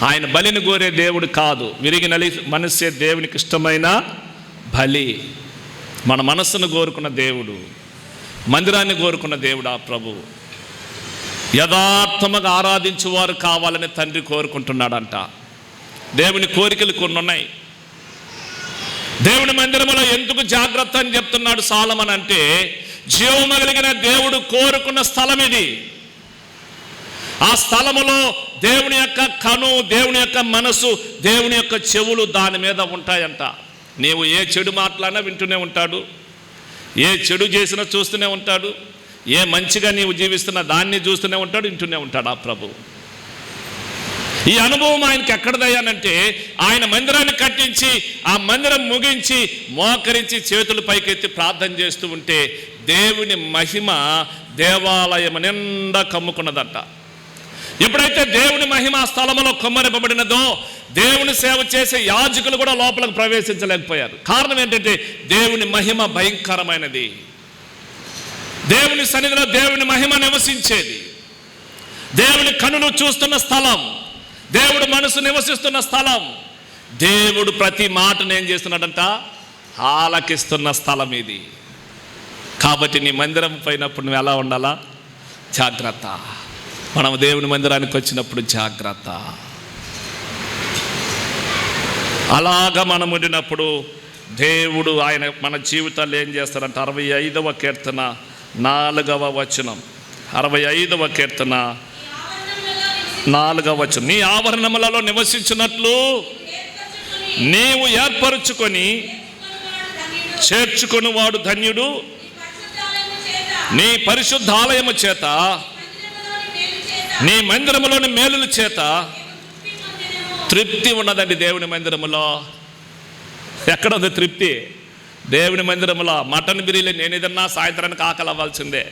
ఆయన బలిని కోరే దేవుడు కాదు. విరిగి మనస్సే దేవునికి ఇష్టమైన బలి. మన మనస్సును కోరుకున్న దేవుడు, మందిరాన్ని కోరుకున్న దేవుడు ఆ ప్రభు. యథార్థముగా ఆరాధించువారు కావాలని తండ్రి కోరుకుంటున్నాడంట. దేవుని కోరికలు కొన్ని ఉన్నాయి. దేవుని మందిరములో ఎందుకు జాగ్రత్త అని చెప్తున్నాడు సాలొమోను అంటే, జీవము కలిగిన దేవుడు కోరుకున్న స్థలం ఇది. ఆ స్థలములో దేవుని యొక్క కను, దేవుని యొక్క మనసు, దేవుని యొక్క చెవులు దాని మీద ఉంటాయంట. నీవు ఏ చెడు మాట్లాడినా వింటూనే ఉంటాడు, ఏ చెడు చేసినా చూస్తూనే ఉంటాడు, ఏ మంచిగా నీవు జీవిస్తున్నా దాన్ని చూస్తూనే ఉంటాడు, వింటూనే ఉంటాడు ఆ ప్రభు. ఈ అనుభవం ఆయనకి ఎక్కడదయ్యానంటే, ఆయన మందిరాన్ని కట్టించి ఆ మందిరం ముగించి మోకరించి చేతులు పైకెత్తి ప్రార్థన చేస్తూ ఉంటే దేవుని మహిమ దేవాలయం నిండా కమ్ముకున్నదంట. ఎప్పుడైతే దేవుని మహిమ ఆ స్థలములో కొమ్మరింపబడినదో దేవుని సేవ చేసే యాజకులు కూడా లోపలికి ప్రవేశించలేకపోయారు. కారణం ఏంటంటే దేవుని మహిమ భయంకరమైనది. దేవుని సన్నిధిలో దేవుని మహిమ నివసించేది. దేవుని కనులు చూస్తున్న స్థలం, దేవుడు మనసు నివసిస్తున్న స్థలం. దేవుడు ప్రతి మాటను ఏం చేస్తున్నాడంట? ఆలకిస్తున్న స్థలం ఇది. కాబట్టి నీ మందిరం పోయినప్పుడు నువ్వు ఎలా ఉండాలా? జాగ్రత్త. మనం దేవుని మందిరానికి వచ్చినప్పుడు జాగ్రత్త. అలాగా మనం ఉండినప్పుడు దేవుడు ఆయన మన జీవితాలు ఏం చేస్తారంటే 65వ కీర్తన 4వ వచనం. 65వ కీర్తన 4వ వచనం. నీ ఆవరణములలో నివసించినట్లు నీవు ఏర్పరచుకొని చేర్చుకొని వాడు ధన్యుడు. నీ పరిశుద్ధాలయము చేత, నీ మందిరములోని మేలుల చేత తృప్తి ఉన్నదండి. దేవుని మందిరములో ఎక్కడ ఉంది తృప్తి? దేవుని మందిరములో మటన్ బిర్యానీలు ఎన్నిదన్నా సాయంత్రానికి ఆకలి అవ్వాల్సిందే.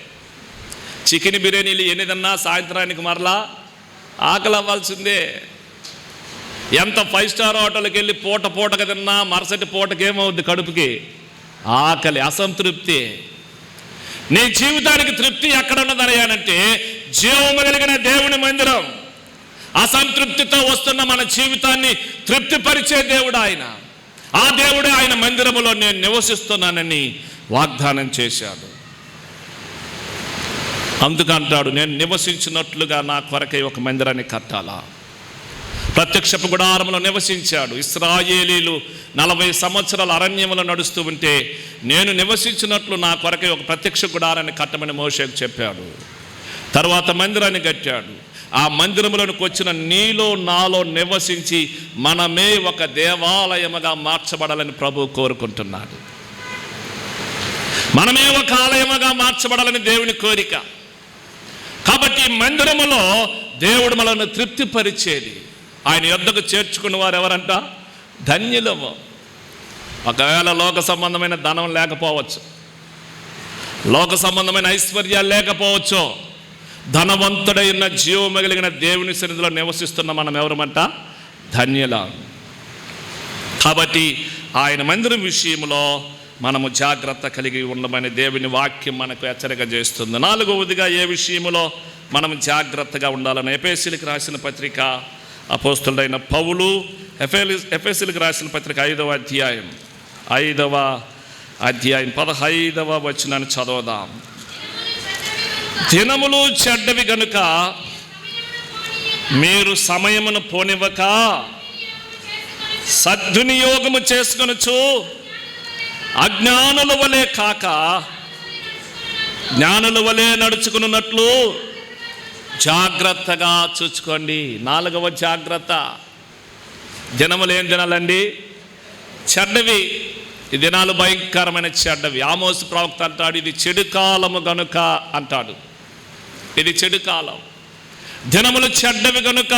చికెన్ బిర్యానీలు ఎన్నిదన్నా సాయంత్రానికి మరలా ఆకలి అవ్వాల్సిందే. ఎంత 5 స్టార్ హోటల్కి వెళ్ళి పూటగా తిన్నా మరుసటి పూటకి ఏమవుద్ది? కడుపుకి ఆకలి, అసంతృప్తి. నీ జీవితానికి తృప్తి ఎక్కడ ఉన్నదనయానంటే జీవము కలిగిన దేవుని మందిరం. అసంతృప్తితో వస్తున్న మన జీవితాన్ని తృప్తిపరిచే దేవుడు ఆయన. ఆ దేవుడే ఆయన మందిరములో నేను నివసిస్తున్నానని వాగ్దానం చేశాడు. అందుకంటాడు, నేను నివసించినట్లుగా నా కొరకై ఒక మందిరాన్ని కట్టాలా. ప్రత్యక్షపు గుడారములో నివసించాడు. ఇశ్రాయేలీలు 40 సంవత్సరాల అరణ్యములో నడుస్తూ ఉంటే నేను నివసించినట్లు నా కొరకై ఒక ప్రత్యక్ష గుడారాన్ని కట్టమని మోషేకు చెప్పాడు. తర్వాత మందిరాన్ని కట్టాడు. ఆ మందిరములోనికి వచ్చిన నీలో నాలో నివసించి మనమే ఒక దేవాలయముగా మార్చబడాలని ప్రభు కోరుకుంటున్నాడు. మనమే ఒక ఆలయముగా మార్చబడాలని దేవుని కోరిక. కాబట్టి మందిరములో దేవుడు మనల్ని తృప్తిపరిచేది. ఆయన యొద్దకు చేర్చుకున్న వారు ఎవరంట? ధన్యులము. ఒకవేళ లోక సంబంధమైన ధనం లేకపోవచ్చు, లోక సంబంధమైన ఐశ్వర్యాలు లేకపోవచ్చు, ధనవంతుడైన జీవము కలిగిన దేవుని సన్నిధిలో నివసిస్తున్న మనం ఎవరమంట? ధన్యులం. కాబట్టి ఆయన మందిరం విషయంలో మనము జాగ్రత్త కలిగి ఉండమని దేవుని వాక్యం మనకు హెచ్చరిక చేస్తుంది. 4వదిగా ఏ విషయంలో మనం జాగ్రత్తగా ఉండాలని ఎఫెసీయులకు రాసిన పత్రిక అపోస్తలుడైన పౌలు ఎఫెసీయులకు రాసిన పత్రిక 5వ అధ్యాయం 15వ వచనాన్ని చదవదాం. దినములు చెడ్డవి గనుక మీరు సమయమును పోనివ్వక సద్వినియోగము చేసుకొనుచు అజ్ఞానుల వలె కాక జ్ఞానుల వలె నడుచుకున్నట్లు జాగ్రత్తగా చూసుకోండి. 4వ జాగ్రత్త. దినములు ఏం దినాలండి? చెడ్డవి. ఈ దినాలు భయంకరమైన చెడ్డవి. ఆమోసు ప్రవక్త అంటాడు, ఇది చెడు కాలము గనుక అంటాడు. ఇది చెడు కాలం. దినములు చెడ్డవి గనుక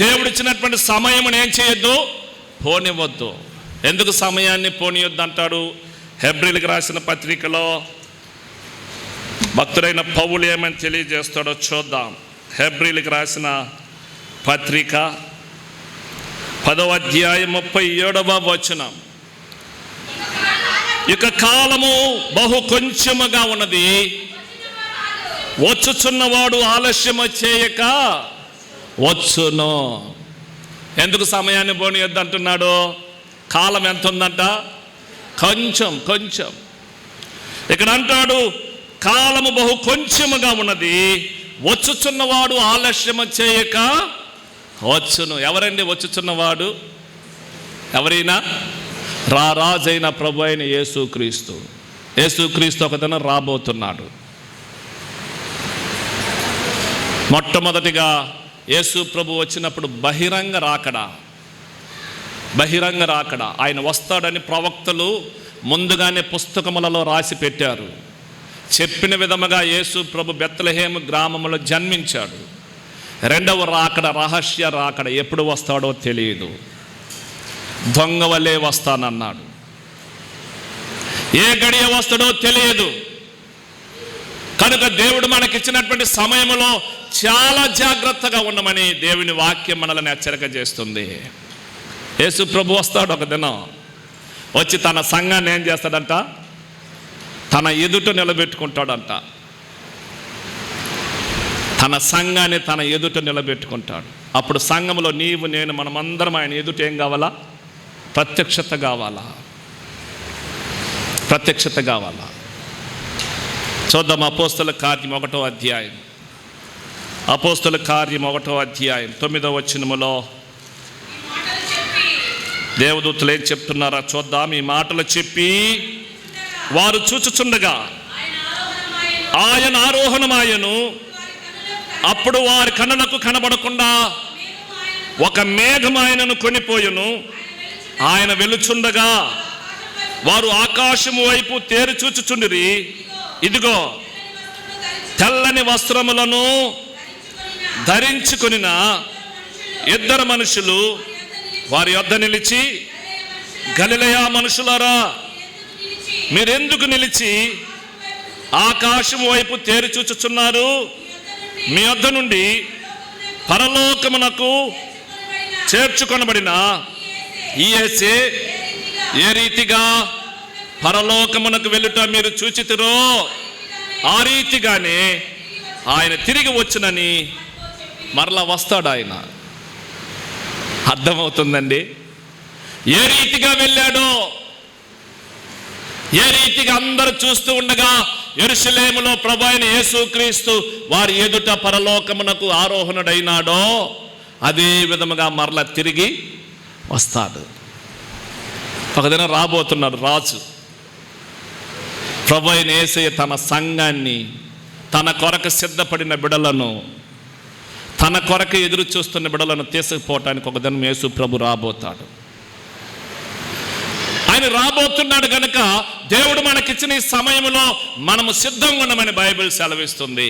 దేవుడు ఇచ్చినటువంటి సమయమును ఏం చేయొద్దు? పోనివ్వద్దు. ఎందుకు సమయాన్ని పోనియొద్దు అంటాడు? హెబ్రీలకు రాసిన పత్రికలో భక్తుడైన పౌలు ఏమని తెలియజేస్తాడో చూద్దాం. హెబ్రీలకు రాసిన పత్రిక 10వ అధ్యాయం 37వ వచనం. ఇక కాలము బహు కొంచెముగా ఉన్నది, వచ్చుచున్నవాడు ఆలస్యము చేయక వచ్చును. ఎందుకు సమయాన్ని పోనీయొద్దు అంటున్నాడు? కాలం ఎంత ఉందంట? కొంచెం. ఇక్కడ అంటాడు కాలము బహు కొంచెముగా ఉన్నది, వచ్చుచున్నవాడు ఆలస్యము చేయక వచ్చును. ఎవరండి వచ్చుచున్నవాడు? ఎవరైనా రాజైన ప్రభు అయిన యేసుక్రీస్తు ఒకతను రాబోతున్నాడు. మొట్టమొదటిగా యేసు ప్రభు వచ్చినప్పుడు బహిరంగ రాకడ ఆయన వస్తాడని ప్రవక్తలు ముందుగానే పుస్తకములలో రాసి పెట్టారు. చెప్పిన విధముగా యేసు ప్రభు బెత్లెహేము గ్రామంలో జన్మించాడు. 2వ రాకడ రహస్య రాకడ. ఎప్పుడు వస్తాడో తెలియదు. దొంగ వలే వస్తానన్నాడు. ఏ గడియ వస్తాడో తెలియదు. కనుక దేవుడు మనకిచ్చినటువంటి సమయంలో చాలా జాగ్రత్తగా ఉండమని దేవుని వాక్యం మనల్ని హెచ్చరిక చేస్తుంది. యేసు ప్రభు వస్తాడు ఒక దినం. వచ్చి తన సంఘాన్ని ఏం చేస్తాడంట? తన ఎదుట నిలబెట్టుకుంటాడంట. తన సంఘాన్ని తన ఎదుట నిలబెట్టుకుంటాడు. అప్పుడు సంఘంలో నీవు నేను మనమందరం ఆయన ఎదుట ఏం కావాలా? ప్రత్యక్షత కావాలా. చూద్దాం. అపోస్తల కార్యం 1వ అధ్యాయం 9వ వచనములో దేవదూతలు ఏం చెప్తున్నారా చూద్దాం. ఈ మాటలు చెప్పి వారు చూచుచుండగా ఆయన ఆరోహణమాయను. అప్పుడు వారి కన్నులకు కనబడకుండా ఒక మేఘం ఆయనను కొనిపోయెను. ఆయన వెలుచుండగా వారు ఆకాశము వైపు తేరి చూచుచుండిరి. ఇదిగో తెల్లని వస్త్రములను ధరించుకొనిన 2 మనుషులు వారి యొద్ద నిలిచి, గలిలయ మనుషులారా, మీరెందుకు నిలిచి ఆకాశం వైపు తేరి చూచుచున్నారు? మీ యొద్ద నుండి పరలోకమునకు చేర్చుకొనబడిన ఈ యేసే ఏ రీతిగా పరలోకమునకు వెళ్ళుట మీరు చూచితిరో, ఆ రీతిగానే ఆయన తిరిగి వచ్చునని మరలా వస్తాడు. ఆయన అర్థమవుతుందండి. ఏ రీతిగా వెళ్ళాడో, ఏ రీతిగా అందరూ చూస్తూ ఉండగా యెరూషలేములో ప్రభు అయిన యేసుక్రీస్తు వారి ఎదుట పరలోకమునకు ఆరోహణుడైనాడో అదే విధముగా మరలా తిరిగి వస్తాడు. ఒక దినం రాబోతున్నాడు రాజు. ప్రభు అయిన యేసయ్య తన సంఘాన్ని, తన కొరకు సిద్ధపడిన బిడలను, తన కొరకు ఎదురు చూస్తున్న బిడలను తీసుకుపోవటానికి ఒక దినం యేసు ప్రభు రాబోతాడు. ఆయన రాబోతున్నాడు కనుక దేవుడు మనకిచ్చిన ఈ సమయంలో మనము సిద్ధంగా ఉండమని బైబిల్ సెలవిస్తుంది.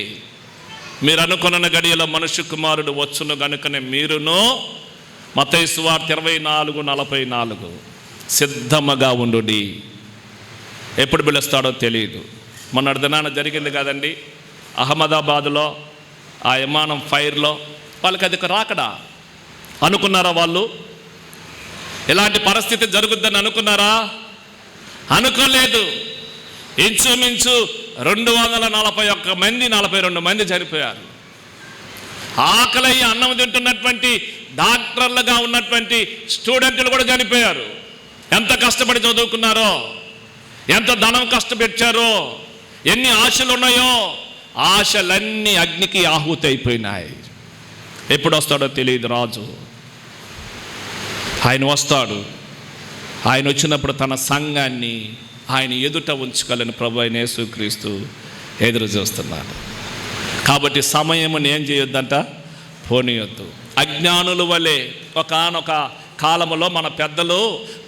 మీరు అనుకున్న గడియలో మనుష్య కుమారుడు వచ్చును గనుకనే మీరును, మత్తయి సువార్త 24:44, సిద్ధముగా ఉండుడి. ఎప్పుడు పిలుస్తాడో తెలియదు. మొన్నటి దినాన జరిగింది కదండి అహ్మదాబాద్లో ఆ విమానం ఫైర్లో. వాళ్ళకి అది రాకడా అనుకున్నారా? వాళ్ళు ఇలాంటి పరిస్థితి జరుగుద్దని అనుకున్నారా? అనుకోలేదు. ఇంచుమించు 241 మంది 42 మంది చనిపోయారు. ఆకలయ్యి అన్నం తింటున్నటువంటి డాక్టర్లుగా ఉన్నటువంటి స్టూడెంట్లు కూడా చనిపోయారు. ఎంత కష్టపడి చదువుకున్నారో, ఎంత ధనం కష్టపెట్టారో, ఎన్ని ఆశలు ఉన్నాయో, ఆశలన్నీ అగ్నికి ఆహుతి అయిపోయినాయి. ఎప్పుడు వస్తాడో తెలియదు రాజు. ఆయన వస్తాడు. ఆయన వచ్చినప్పుడు తన సంఘాన్ని ఆయన ఎదుట ఉంచుకోవాలని ప్రభు అయిన యేసుక్రీస్తు ఎదురు చూస్తున్నాడు. కాబట్టి సమయమును ఏం చేయొద్దంట, పోనీయొద్దు. అజ్ఞానుల వలె ఒకానొక కాలములో మన పెద్దలు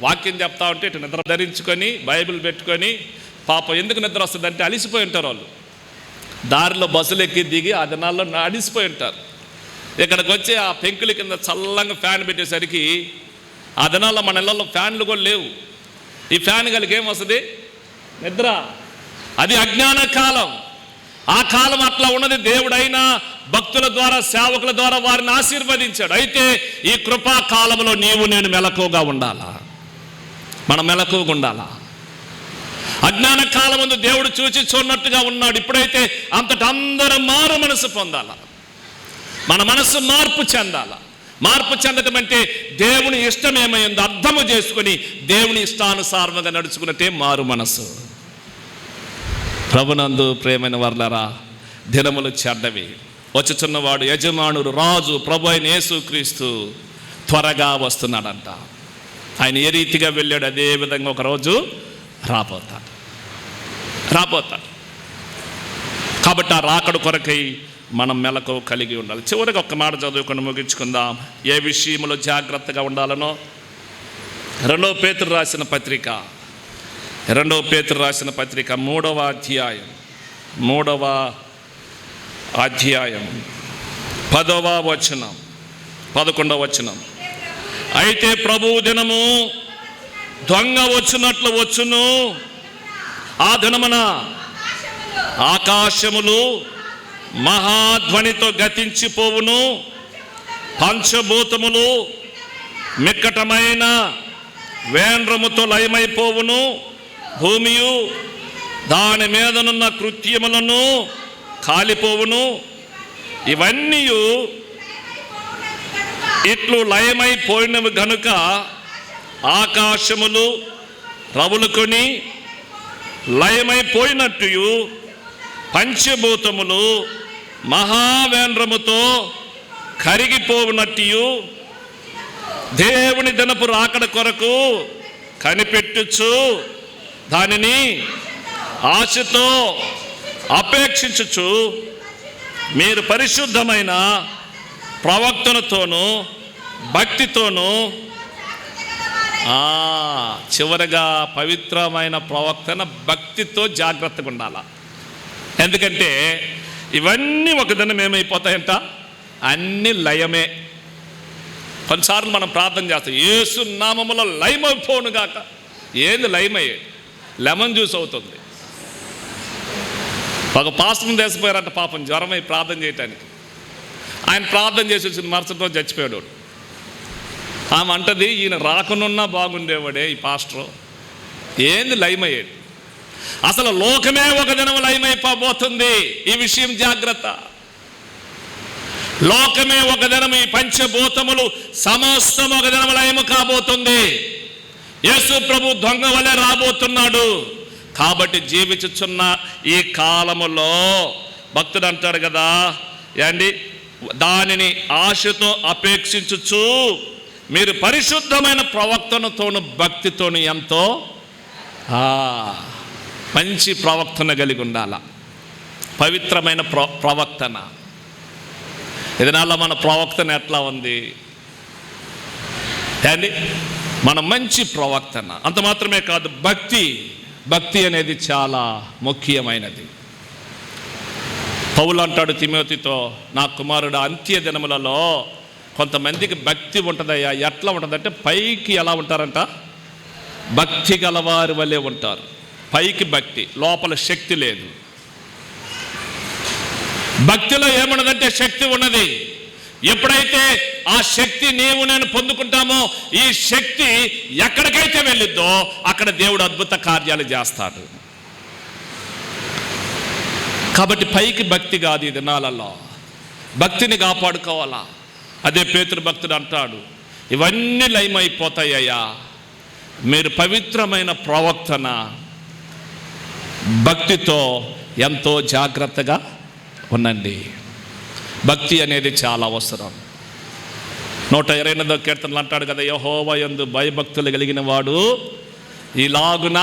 వాక్యం చెప్తా ఉంటే ఇటు నిద్ర ధరించుకొని బైబిల్ పెట్టుకొని, పాపం ఎందుకు నిద్ర వస్తుందంటే అలిసిపోయి ఉంటారు వాళ్ళు. దారిలో బస్సులు ఎక్కి దిగి ఆ దినాల్లో అలిసిపోయి ఉంటారు. ఇక్కడికి వచ్చి ఆ పెంకుల కింద చల్లంగా ఫ్యాన్ పెట్టేసరికి, ఆ దినాల్లో మన ఇళ్ళల్లో ఫ్యాన్లు కూడా లేవు. ఈ ఫ్యాన్ కలిగి ఏమొస్తుంది? నిద్ర. అది అజ్ఞాన కాలం. ఆ కాలం అట్లా ఉన్నది. దేవుడైనా భక్తుల ద్వారా, సేవకుల ద్వారా వారిని ఆశీర్వదించాడు. అయితే ఈ కృపా కాలంలో నీవు నేను మెలకువగా ఉండాలా, మనం మెలకువగా ఉండాలా. అజ్ఞాన కాలం ముందు దేవుడు చూచి చూడనట్టుగా ఉన్నాడు. ఇప్పుడైతే అంతటా అందరూ మారు మనసు పొందాలా, మన మనసు మార్పు చెందాలా. మార్పు చెందటం అంటే దేవుని ఇష్టం ఏమైందో అర్థము చేసుకొని దేవుని ఇష్టానుసారంగా నడుచుకున్నట్టే మారు మనసు. ప్రభునందు ప్రేమైన వర్లరా, దినములు చెడ్డవి, వచ్చుచున్నవాడు యజమానుడు రాజు ప్రభు అయిన యేసుక్రీస్తు త్వరగా వస్తున్నాడంట. ఆయన ఏ రీతిగా వెళ్ళాడు అదే విధంగా ఒకరోజు రాబోతాడు. కాబట్టి ఆ రాకడ కొరకై మనం మెలకు కలిగి ఉండాలి. చివరికి ఒక్క మాట చదువుకొని ముగించుకుందాం. ఏ విషయంలో జాగ్రత్తగా ఉండాలనో 2 పేతురు రాసిన పత్రిక 3వ అధ్యాయం 10వ వచనం 11వ వచనం. అయితే ప్రభువు దినము దొంగ వచ్చినట్లు వచ్చును. ఆ దినమున ఆకాశములు మహాధ్వనితో గతించిపోవును, పంచభూతములు మిక్కటమైన వేండ్రముతో లయమైపోవును, భూమియు దాని మీదనున్న కృత్యములను కాలిపోవును. ఇవన్నీ ఇట్లు లయమైపోయినవి గనుక ఆకాశములు రవులుకొని లయమైపోయినట్టు పంచభూతములు మహావేంద్రముతో కరిగిపోవునట్టు దేవుని దినపు రాకడ కొరకు కనిపెట్టుచు దానిని ఆశతో అపేక్షించుచు మీరు పరిశుద్ధమైన ప్రవక్తలతోనూ భక్తితోనూ, చివరగా పవిత్రమైన ప్రవక్తన భక్తితో జాగ్రత్తగా ఉండాల. ఎందుకంటే ఇవన్నీ ఒక దినం ఏమైపోతాయంట, అన్ని లయమే. కొన్నిసార్లు మనం ప్రార్థన చేస్తాం, యేసు నామములో లయమైపోను గాక. ఏంది లయమయ్యే? లెమన్ జ్యూస్ అవుతుంది. ఒక పాస్టర్ని దేశపోయారంట, పాపం జ్వరమై ప్రార్థన చేయటానికి. ఆయన ప్రార్థన చేసి వచ్చిన మరుసటి రోజు చచ్చిపోయాడు. ఆమె అంటది, ఈయన రాకనున్నా బాగుండేవాడే ఈ పాస్టరు. ఏంది లయమయ్యేది? అసలు లోకమే ఒక దినం లయమైపోబోతుంది. ఈ విషయం జాగ్రత్త. లోకమే ఒక దినం, ఈ పంచభూతములు సమస్తం ఒక దినం లయము కాబోతుంది. యేసు ప్రభు దొంగ వలె రాబోతున్నాడు. కాబట్టి జీవించుచున్న ఈ కాలములో భక్తుడు అంటాడు కదా, ఏండి, దానిని ఆశతో అపేక్షించుచు మీరు పరిశుద్ధమైన ప్రవక్తనతోను భక్తితోను ఎంతో మంచి ప్రవక్తన కలిగి ఉండాల. పవిత్రమైన ప్రవక్తన. ఇదనాల్లో మన ప్రవక్తన ఎట్లా ఉంది అండి? మన మంచి ప్రవక్తన. అంత మాత్రమే కాదు, భక్తి అనేది చాలా ముఖ్యమైనది. పౌలు అంటాడు తిమోతితో, నా కుమారుడు అంత్య దినములలో కొంతమందికి భక్తి ఉంటుందయ్యా. ఎట్లా ఉంటుందంటే పైకి ఎలా ఉంటారంట, భక్తి గలవారి వలె ఉంటారు. పైకి భక్తి, లోపల శక్తి లేదు. భక్తిలో ఏమున్నదంటే శక్తి ఉన్నది. ఎప్పుడైతే ఆ శక్తి నీవు నేను పొందుకుంటామో ఈ శక్తి ఎక్కడికైతే వెళ్ళిద్దో అక్కడ దేవుడు అద్భుత కార్యాలు చేస్తాడు. కాబట్టి పైకి భక్తి కాదు ఈ దినాలలో, భక్తిని కాపాడుకోవాలా. అదే పేతురు భక్తుడు అంటాడు, ఇవన్నీ లయమైపోతాయ్యా, మీరు పవిత్రమైన ప్రవర్తన భక్తితో ఎంతో జాగ్రత్తగా ఉండండి. భక్తి అనేది చాలా అవసరం. 128వ కీర్తనలు అంటాడు కదా, యెహోవా యందు భయభక్తులు కలిగిన వాడు ఇలాగున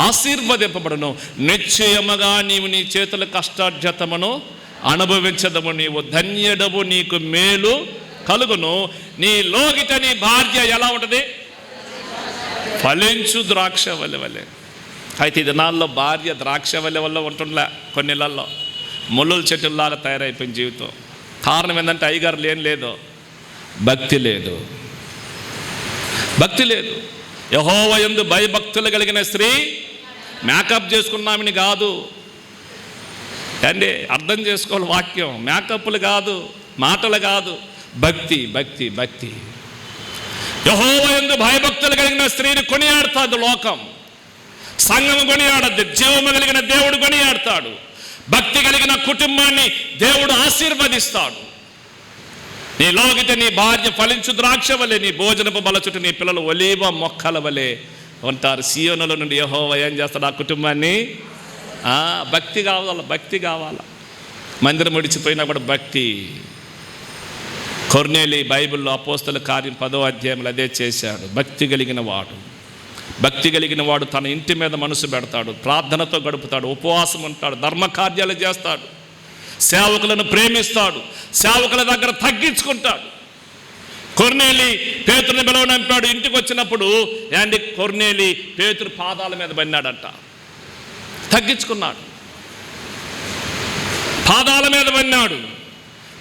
ఆశీర్వదింపబడును, నిశ్చయముగా నీవు నీ చేతుల కష్టార్జితమును అనుభవించదము, నీవు ధన్యుడవు, నీకు మేలు కలుగును, నీ లోగిట నీ భార్య ఎలా ఉంటుంది, ఫలించు ద్రాక్ష వలె వలె. అయితే ఈ దినాల్లో భార్య ద్రాక్ష వలె వల్ల ఉంటుండలే, కొన్ని ఇళ్లలో ముళ్ళుల చెట్టుల్లాగా తయారైపోయిన జీవితం. కారణం ఏంటంటే అయ్యగారు లేదు, భక్తి లేదు, భక్తి లేదు. యెహోవా యందు భయభక్తులు కలిగిన స్త్రీ మేకప్ చేసుకున్నామని కాదు అండి, అర్థం చేసుకోవాలి వాక్యం. మేకప్లు కాదు, మాటలు కాదు, భక్తి భక్తి భక్తి. యెహోవా యందు భయభక్తులు కలిగిన స్త్రీని కొనియాడుతాడు లోకం, సంఘం కొనియాడద్దు, జీవము కలిగిన దేవుడు కొనియాడతాడు. భక్తి కలిగిన కుటుంబాన్ని దేవుడు ఆశీర్వదిస్తాడు. నీ లోగిట నీ భార్య ఫలించు ద్రాక్ష వలె, నీ భోజనపు బల చుట్టూ నీ పిల్లలు ఒలీవ మొక్కల వలె ఉంటారు. సీయోనుల నుండి యెహోవా ఏం చేస్తాడు, ఆ కుటుంబాన్ని భక్తి కావాల, భక్తి కావాల. మందిరం ముడిచిపోయినా కూడా భక్తి. కొర్నేలి బైబిల్లో అపోస్తల కార్యం 10వ అధ్యాయంలో అదే చేశాడు. భక్తి కలిగిన వాడు, భక్తి కలిగిన వాడు తన ఇంటి మీద మనసు పెడతాడు, ప్రార్థనతో గడుపుతాడు, ఉపవాసం ఉంటాడు, ధర్మకార్యాలు చేస్తాడు, సేవకులను ప్రేమిస్తాడు, సేవకుల దగ్గర తగ్గించుకుంటాడు. కొర్నేలి పేతురుని పిలవనంపాడు. ఇంటికి వచ్చినప్పుడు ఏంటి, కొర్నేలి పేతురు పాదాల మీద పడినాడంట, తగ్గించుకున్నాడు, పాదాల మీద పడినాడు.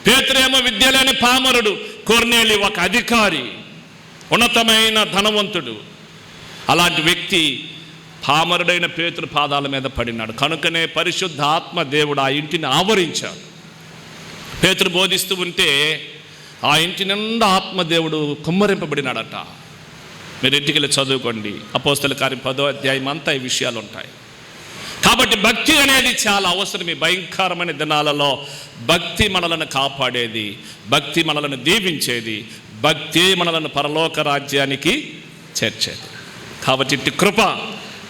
పేతురేమో విద్య లేని పామరుడు, కొర్నేలి ఒక అధికారి, ఉన్నతమైన ధనవంతుడు. అలాంటి వ్యక్తి పామరుడైన పేతురు పాదాల మీద పడినాడు. కనుకనే పరిశుద్ధ ఆత్మ దేవుడు ఆ ఇంటిని ఆవరించాడు. పేతురు బోధిస్తూ ఉంటే ఆ ఇంటి నిండా ఆత్మదేవుడు కుమ్మరింపబడినాడట. మీరు ఇంటికి వెళ్ళి చదువుకోండి, అపోస్తల కార్యం 10వ అధ్యాయం అంతా ఈ విషయాలు ఉంటాయి. కాబట్టి భక్తి అనేది చాలా అవసరం. ఈ భయంకరమైన దినాలలో భక్తి మనలను కాపాడేది, భక్తి మనలను దీవించేది, భక్తి మనలను పరలోక రాజ్యానికి చేర్చేది. కాబట్టి ఇట్టి కృప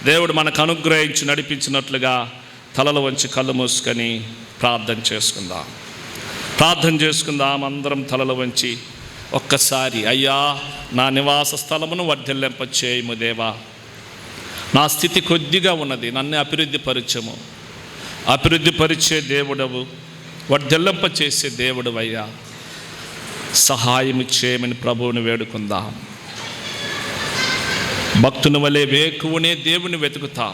దేవుడు మనకు అనుగ్రహించి నడిపించినట్లుగా తలలు వంచి కళ్ళు మూసుకొని ప్రార్థన చేసుకుందాం. ప్రార్థన చేసుకుందాం. అందరం తలలు వంచి ఒక్కసారి, అయ్యా నా నివాస స్థలమును వర్ధిల్లింప చేయము దేవా, నా స్థితి కొద్దిగా ఉన్నది, నన్ను అభివృద్ధి పరిచము, అభివృద్ధి పరిచే దేవుడవు, వర్ధిల్లింప చేసే దేవుడు అయ్యా, సహాయం చేయమని ప్రభువుని వేడుకుందాం. భక్తుని వలె వేకువనే దేవుని వెతుకుతాం.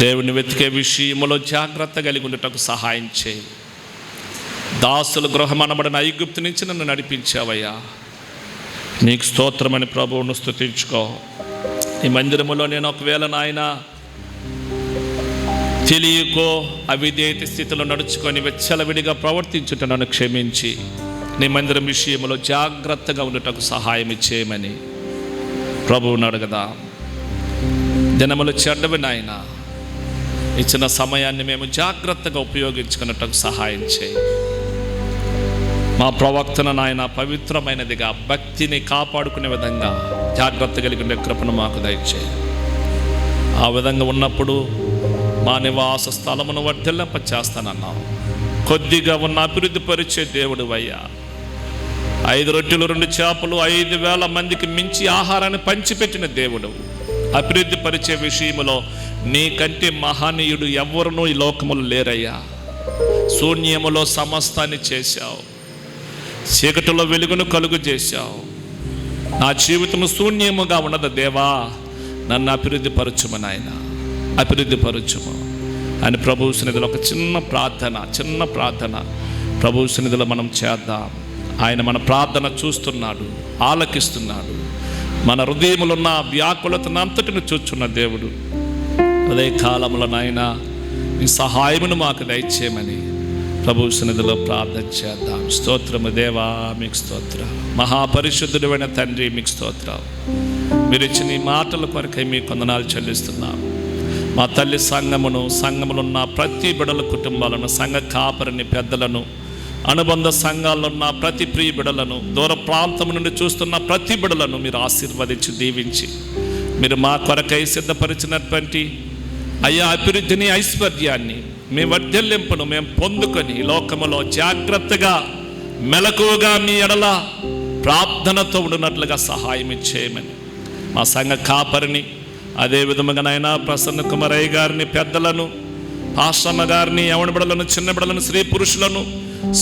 దేవుని వెతికే విషయంలో జాగ్రత్త కలిగి ఉండటకు సహాయం చేయి. దాసుల గృహం అనబడిన ఐగుప్తు నుంచి నన్ను నడిపించావయ్యా, నీకు స్తోత్రమని ప్రభువును స్తుతించుకో. ఈ మందిరములో నేను ఒకవేళ నాయన తెలియకో అవిధేయత స్థితిలో నడుచుకొని వెచ్చలవిడిగా ప్రవర్తించుట నన్ను క్షమించి నీ మందిరం విషయంలో జాగ్రత్తగా ఉండటకు సహాయం చేయమని ప్రభువుని అడగదా. దినములు చెడ్డవి నాయన, ఇచ్చిన సమయాన్ని మేము జాగ్రత్తగా ఉపయోగించుకున్నటకు సహాయం చేయి. మా ప్రవక్తన నాయన పవిత్రమైనదిగా భక్తిని కాపాడుకునే విధంగా జాగ్రత్త కలిగిన కృపను మాకు దయచేయి. ఆ విధంగా ఉన్నప్పుడు మా నివాస స్థలమును వర్ధిల్లింప చేస్తానన్నావు. కొద్దిగా ఉన్న అభివృద్ధి పరిచే దేవుడు అయ్యా, 5 రొట్టెలు 2 చేపలు 5,000 మందికి మించి ఆహారాన్ని పంచిపెట్టిన దేవుడు. అభివృద్ధి పరిచే విషయంలో నీకంటే మహనీయుడు ఎవ్వరునూ ఈ లోకములు లేరయ్యా. శూన్యములో సమస్తాన్ని చేశావు, చీకటిలో వెలుగును కలుగు చేశావు. నా జీవితము శూన్యముగా ఉన్నది దేవా, నన్ను అభివృద్ధి పరచుము నాయన, అభివృద్ధి పరచుము అని ప్రభువు సన్నిధిలో ఒక చిన్న ప్రార్థన ప్రభువు సన్నిధిలో మనం చేద్దాం. ఆయన మన ప్రార్థన చూస్తున్నాడు, ఆలకిస్తున్నాడు. మన హృదయములో ఉన్న వ్యాకులతను అంతటిని చూచున్న దేవుడు. అదే కాలంలో నాయన నీ సహాయమును మాకు దయచేయమని ప్రభు సన్నిధిలో ప్రార్థన చేద్దాం. స్తోత్రము దేవా, మీకు స్తోత్రం. మహాపరిశుద్ధుడైన తండ్రి, మీకు స్తోత్రం. మీరు ఇచ్చిన ఈ మాటల కొరకై మీకు వందనాలు చెల్లిస్తున్నాం. మా తల్లి సంఘములో ఉన్న ప్రతి బిడల కుటుంబాలను, సంఘ కాపరిని, పెద్దలను, అనుబంధ సంఘాల్లో ఉన్న ప్రతి ప్రియ బిడలను, దూర ప్రాంతం నుండి చూస్తున్న ప్రతి బిడలను మీరు ఆశీర్వదించి దీవించి, మీరు మా కొరకై సిద్ధపరిచినటువంటి అయ్యా అభివృద్ధిని, ఐశ్వర్యాన్ని, మీ వర్ధలింపును మేము పొందుకొని లోకములో జాగ్రత్తగా మెలకువగా మీ ఎడల ప్రార్థనతో ఉండినట్లుగా సహాయం చేయమని మా సంఘ కాపరిని, అదే విధముగా నాయన ప్రసన్న కుమారయ్య గారిని, పెద్దలను, ఆశ్రమ గారిని, యవన బిడలను, చిన్న బిడలను, స్త్రీ పురుషులను,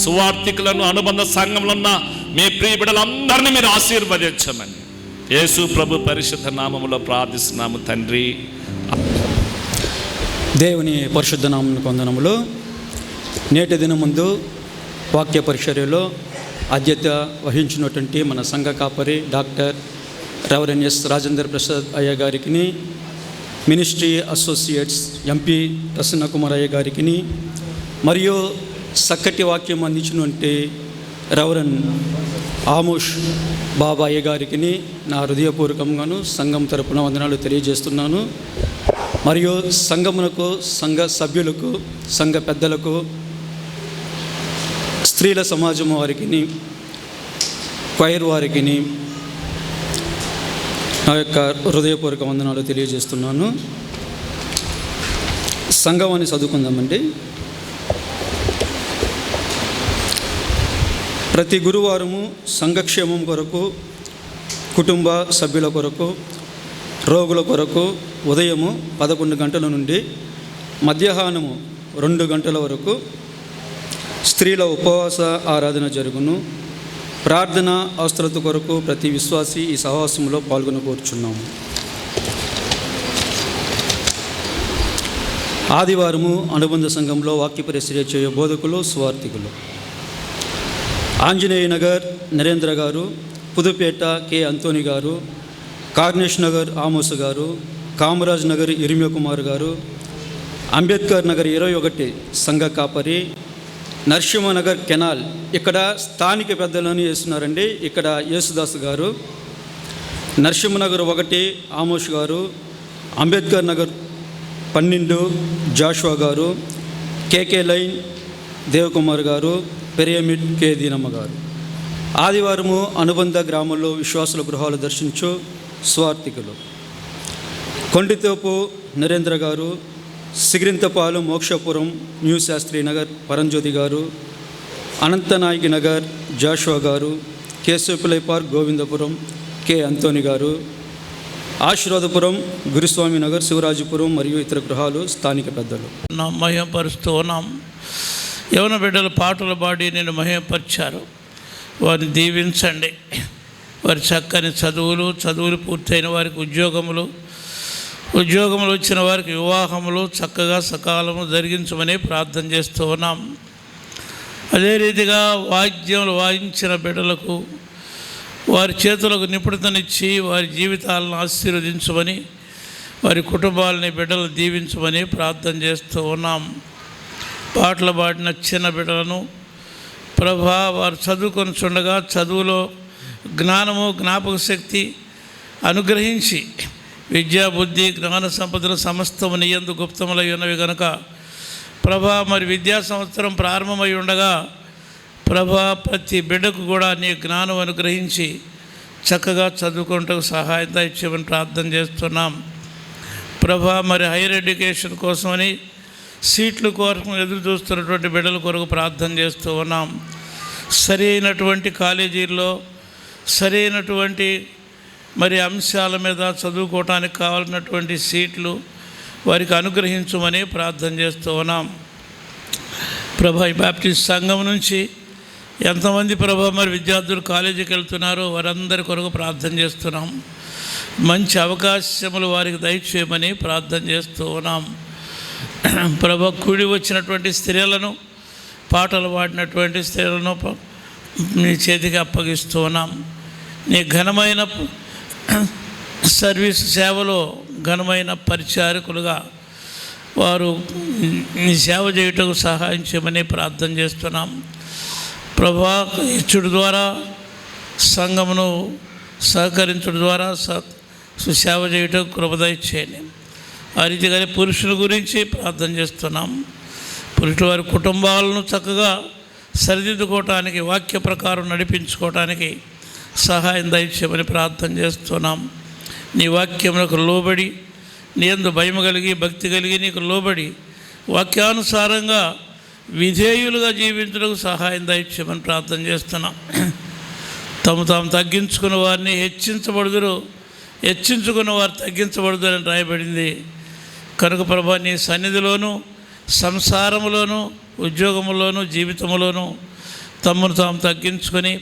సువార్థికులను, అనుబంధ సంఘంలో ఉన్న మీ ప్రియ బిడలందరినీ మీరు ఆశీర్వదించమని యేసు ప్రభు పరిశుద్ధ నామములో ప్రార్థిస్తున్నాము తండ్రి. దేవుని పరిశుద్ధ నామమునకు వందనములు. నేటి దినం ముందు వాక్య పరిచర్యలో అధ్యత వహించినటువంటి మన సంఘ కాపరి doctor reverend yes Rajendra Prasad అయ్య గారికి, ministry associates MP Prasanna Kumar అయ్య గారికి, మరియు చక్కటి వాక్యం అందించినటువంటి రెవరెండ్ ఆమోష్ బాబా అయ్య గారికి నా హృదయపూర్వకంగాను సంఘం తరపున వందనాలు తెలియజేస్తున్నాను. మరియు సంఘమునకు, సంఘ సభ్యులకు, సంఘ పెద్దలకు, స్త్రీల సమాజం వారికి, క్వైర్ వారికి నా యొక్క హృదయపూర్వక వందనాలు తెలియజేస్తున్నాను. సంఘం అని చదువుకుందామండి. ప్రతి గురువారము సంఘక్షేమం కొరకు, కుటుంబ సభ్యుల కొరకు, రోగుల కొరకు ఉదయము 11 గంటల నుండి మధ్యాహ్నము 2 గంటల వరకు స్త్రీల ఉపవాస ఆరాధన జరుగును. ప్రార్థన అవసరత కొరకు ప్రతి విశ్వాసి ఈ సహవాసంలో పాల్గొనకూర్చున్నాము. ఆదివారము అనుబంధ సంఘంలో వాక్య పరిచర్య చేయు బోధకులు, సువార్థికులు ఆంజనేయ నగర్ నరేంద్ర గారు, పుదుపేట కె అంతోని గారు, కార్నేష్ నగర్ ఆమోస్ గారు, కామరాజ్ నగర్ ఇరిమ్య కుమార్ గారు, అంబేద్కర్ నగర్ 21 సంఘ కాపరి, నరసింహనగర్ కెనాల్ ఇక్కడ స్థానిక పెద్దలను వేస్తున్నారండి. ఇక్కడ యేసుదాస్ గారు, నరసింహనగర్ 1 ఆమోష్ గారు, అంబేద్కర్ నగర్ 12 జాషువా గారు, కేకే లైన్ దేవకుమార్ గారు, పెరియమిడ్ కె దీనమ్మ గారు. ఆదివారము అనుబంధ గ్రామంలో విశ్వాసుల గృహాలు దర్శించు స్వార్థికులు కొండితోపు నరేంద్ర గారు, సిగిరింతపాలు మోక్షపురం న్యూ శాస్త్రి నగర్ పరంజ్యోతి గారు, అనంతనాయకి నగర్ జాషువా గారు, కేశవపిల్లై పార్క్ గోవిందపురం కె అంతోని గారు, ఆశీర్వాదపురం గురుస్వామి నగర్ శివరాజపురం మరియు ఇతర గృహాలు స్థానిక పెద్దలు. మహిమపరుస్తూ ఉన్నాం. యవన బిడ్డలు పాటలు పాడి నేను మహిమపరిచారు. వారిని దీవించండి. వారి చక్కని చదువులు పూర్తయిన వారికి ఉద్యోగములు వచ్చిన వారికి వివాహములు చక్కగా సకాలము జరిగించమని ప్రార్థన చేస్తూ ఉన్నాం. అదే రీతిగా వాద్యములు వాయించిన బిడ్డలకు వారి చేతులకు నిపుణతనిచ్చి వారి జీవితాలను ఆశీర్వదించమని, వారి కుటుంబాలని బిడ్డలు దీవించమని ప్రార్థన చేస్తూ ఉన్నాం. పాటలు పాడిన చిన్న బిడ్డలను ప్రభా వారు చదువుకొని చుండగా చదువులో జ్ఞానము, జ్ఞాపక శక్తి అనుగ్రహించి విద్యా బుద్ధి జ్ఞాన సంపదల సమస్తము నీ యందు గుప్తములై ఉన్నవి కనుక ప్రభా మరి విద్యా సంవత్సరం ప్రారంభమై ఉండగా ప్రభా ప్రతి బిడ్డకు కూడా నీ జ్ఞానం అనుగ్రహించి చక్కగా చదువుకుంటూ సహాయం ఇచ్చేమని ప్రార్థన చేస్తున్నాం. ప్రభా మరి హైయర్ ఎడ్యుకేషన్ కోసమని సీట్ల కోసం ఎదురు చూస్తున్నటువంటి బిడ్డల కొరకు ప్రార్థన చేస్తూ ఉన్నాం. సరైనటువంటి కాలేజీల్లో సరైనటువంటి మరి అంశాల మీద చదువుకోవటానికి కావాల్సినటువంటి సీట్లు వారికి అనుగ్రహించమని ప్రార్థన చేస్తూ ఉన్నాం. ప్రభా ఈ బాప్టిస్ట్ సంఘం నుంచి ఎంతమంది ప్రభా మరి విద్యార్థులు కాలేజీకి వెళ్తున్నారో వారందరి కొరకు ప్రార్థన చేస్తున్నాం. మంచి అవకాశములు వారికి దయచేయమని ప్రార్థన చేస్తూ ఉన్నాం. ప్రభా కూడి వచ్చినటువంటి స్త్రీలను, పాటలు పాడినటువంటి స్త్రీలను నీ చేతికి అప్పగిస్తూ ఉన్నాం. నీ ఘనమైన సర్వీస్ సేవలో ఘనమైన పరిచారకులుగా వారు నీ సేవ చేయుటకు సహాయం చేయమని ప్రార్థన చేస్తున్నాం. ప్రభా, ఇచ్చుడు ద్వారా సంఘమును సహకరించడం ద్వారా సేవ చేయుటకు కృప దయచేయండి. ఆ రీతిగానే పురుషుల గురించి ప్రార్థన చేస్తున్నాం. పురుషుల వారి కుటుంబాలను చక్కగా సరిదిద్దుకోవటానికి, వాక్య ప్రకారం నడిపించుకోవటానికి సహాయం దయచేయమని ప్రార్థన చేస్తున్నాం. నీ వాక్యములకు లోబడి, నీ యందు భయం కలిగి, భక్తి కలిగి, నీకు లోబడి వాక్యానుసారంగా విధేయులుగా జీవించడానికి సహాయం దయచేయమని ప్రార్థన చేస్తున్నాం. తాము తగ్గించుకున్న వారిని హెచ్చించబడుదురు, హెచ్చించుకున్న వారు తగ్గించబడుదురు అని రాయబడింది. కనుక ప్రభా, నీ సన్నిధిలోనూ, సంసారములోనూ, ఉద్యోగములోనూ, జీవితంలోనూ తమను తాము తగ్గించుకొని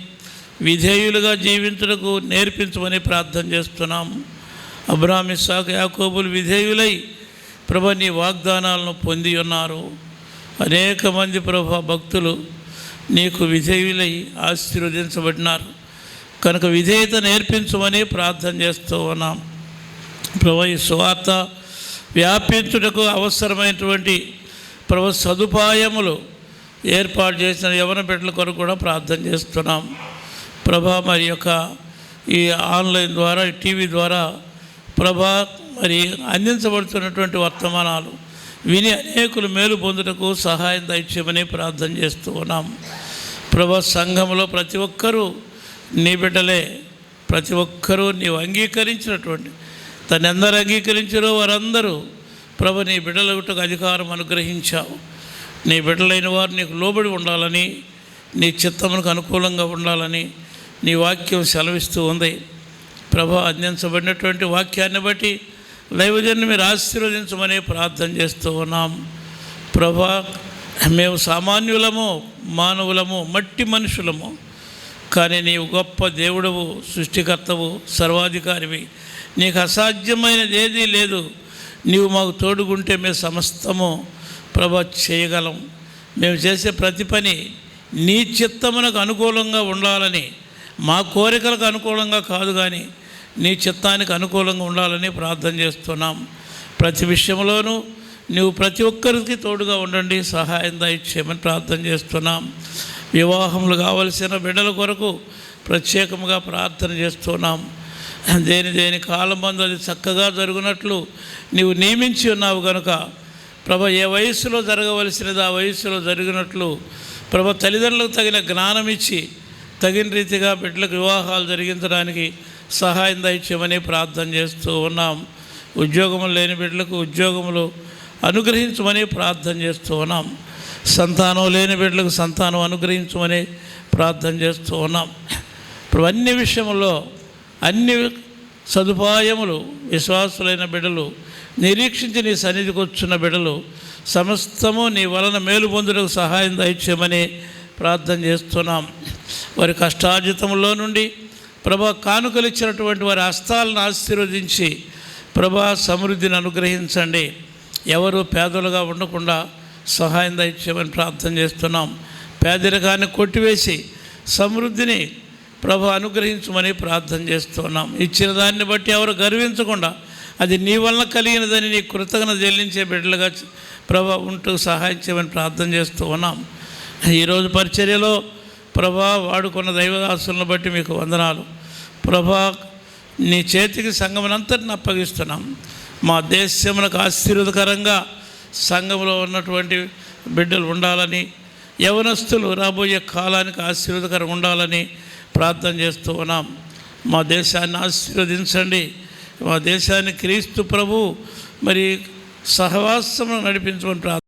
విధేయులుగా జీవించుటకు నేర్పించమని ప్రార్థన చేస్తున్నాం. అబ్రాహాము, ఇస్సాకు, యాకోబులు విధేయులై ప్రభా నీ వాగ్దానాలను పొంది ఉన్నారు. అనేక మంది ప్రభా భక్తులు నీకు విధేయులై ఆశీర్వదించబడినారు. కనుక విధేయత నేర్పించమని ప్రార్థన చేస్తూ ఉన్నాం. ప్రభా, ఈ సువార్త వ్యాపించుటకు అవసరమైనటువంటి ప్రభా సదుపాయములు ఏర్పాటు చేసిన యవన బిడ్డల కొరకు కూడా ప్రార్థన చేస్తున్నాం. ప్రభా, మరి యొక్క ఈ ఆన్లైన్ ద్వారా, ఈ టీవీ ద్వారా ప్రభా మరి అందించబడుతున్నటువంటి వర్తమానాలు విని అనేకులు మేలు పొందుటకు సహాయం దయచేయమని ప్రార్థన చేస్తూ ఉన్నాం. ప్రభా, సంఘంలో ప్రతి ఒక్కరూ నీ బిడ్డలే, ప్రతి ఒక్కరూ నీవు అంగీకరించినటువంటి, తను ఎందరు అంగీకరించారో వారందరూ ప్రభు నీ బిడ్డలకు అధికారం అనుగ్రహించావు. నీ బిడ్డలైన వారు నీకు లోబడి ఉండాలని, నీ చిత్తమునకు అనుకూలంగా ఉండాలని నీ వాక్యం సెలవిస్తూ ఉంది. ప్రభు, అందించబడినటువంటి వాక్యాన్ని బట్టి దైవజన్ని మీరు ఆశీర్వదించమని ప్రార్థన చేస్తూ ఉన్నాం. ప్రభా, మేము సామాన్యులము, మానవులము, మట్టి మనుషులము, కానీ నీవు గొప్ప దేవుడవు, సృష్టికర్తవు, సర్వాధికారివి. నీకు అసాధ్యమైనది ఏదీ లేదు. నీవు మాకు తోడుగుంటే మేము సమస్తము ప్రభా చేయగలం. మేము చేసే ప్రతి పని నీ చిత్తమునకు అనుకూలంగా ఉండాలని, మా కోరికలకు అనుకూలంగా కాదు కానీ నీ చిత్తానికి అనుకూలంగా ఉండాలని ప్రార్థన చేస్తున్నాం. ప్రతి విషయంలోనూ నువ్వు ప్రతి ఒక్కరికి తోడుగా ఉండండి, సహాయం దయచేయమని ప్రార్థన చేస్తున్నాం. వివాహములు కావలసిన బిడ్డల కొరకు ప్రత్యేకంగా ప్రార్థన చేస్తున్నాం. దేని కాలమందు అది చక్కగా జరుగునట్లు నీవు నియమించి ఉన్నావు కనుక ప్రభా, ఏ వయస్సులో జరగవలసినది ఆ వయస్సులో జరిగినట్లు ప్రభా తల్లిదండ్రులకు తగిన జ్ఞానం ఇచ్చి తగిన రీతిగా బిడ్డలకు వివాహాలు జరిగించడానికి సహాయం దయచేయమని ప్రార్థన చేస్తూ ఉన్నాం. ఉద్యోగములు లేని బిడ్డలకు ఉద్యోగములు అనుగ్రహించమని ప్రార్థన చేస్తూ ఉన్నాం. సంతానం లేని బిడ్డలకు సంతానం అనుగ్రహించమని ప్రార్థన చేస్తూ ఉన్నాం. ఇప్పుడు అన్ని విషయంలో అన్ని సదుపాయములు విశ్వాసులైన బిడ్డలు, నిరీక్షించి నీ సన్నిధికి వచ్చున్న బిడ్డలు సమస్తము నీ వలన మేలు పొందుటకు సహాయం దయచేయమని ప్రార్థన చేస్తున్నాం. వారి కష్టార్జితంలో నుండి ప్రభా కానుకలు ఇచ్చినటువంటి వారి హస్తాలను ఆశీర్వదించి ప్రభా సమృద్ధిని అనుగ్రహించండి. ఎవరు పేదలుగా ఉండకుండా సహాయం దయచేయమని ప్రార్థన చేస్తున్నాం. పేదరికాన్ని కొట్టివేసి సమృద్ధిని ప్రభా అనుగ్రహించమని ప్రార్థన చేస్తున్నాం. ఇచ్చిన దాన్ని బట్టి ఎవరు గర్వించకుండా అది నీ వలన కలిగినదని నీ కృతజ్ఞత చెల్లించే బిడ్డలుగా ప్రభా ఉంటూ సహాయం చేయమని ప్రార్థన చేస్తూ ఉన్నాం. ఈరోజు పరిచర్యలో ప్రభా వాడుకున్న దైవదాసులను బట్టి మీకు వందనాలు. ప్రభా, నీ చేతికి సంఘమునంతటిని అప్పగిస్తున్నాం. మా దేశమునకు ఆశీర్వాదకరంగా సంఘంలో ఉన్నటువంటి బిడ్డలు ఉండాలని, యవనస్తులు రాబోయే కాలానికి ఆశీర్వాదకరంగా ఉండాలని ప్రార్థన చేస్తూ ఉన్నాం. మా దేశాన్ని ఆశీర్వదించండి. మా దేశాన్ని క్రీస్తు ప్రభు మరి సహవాసమును నడిపించమని ప్రార్థన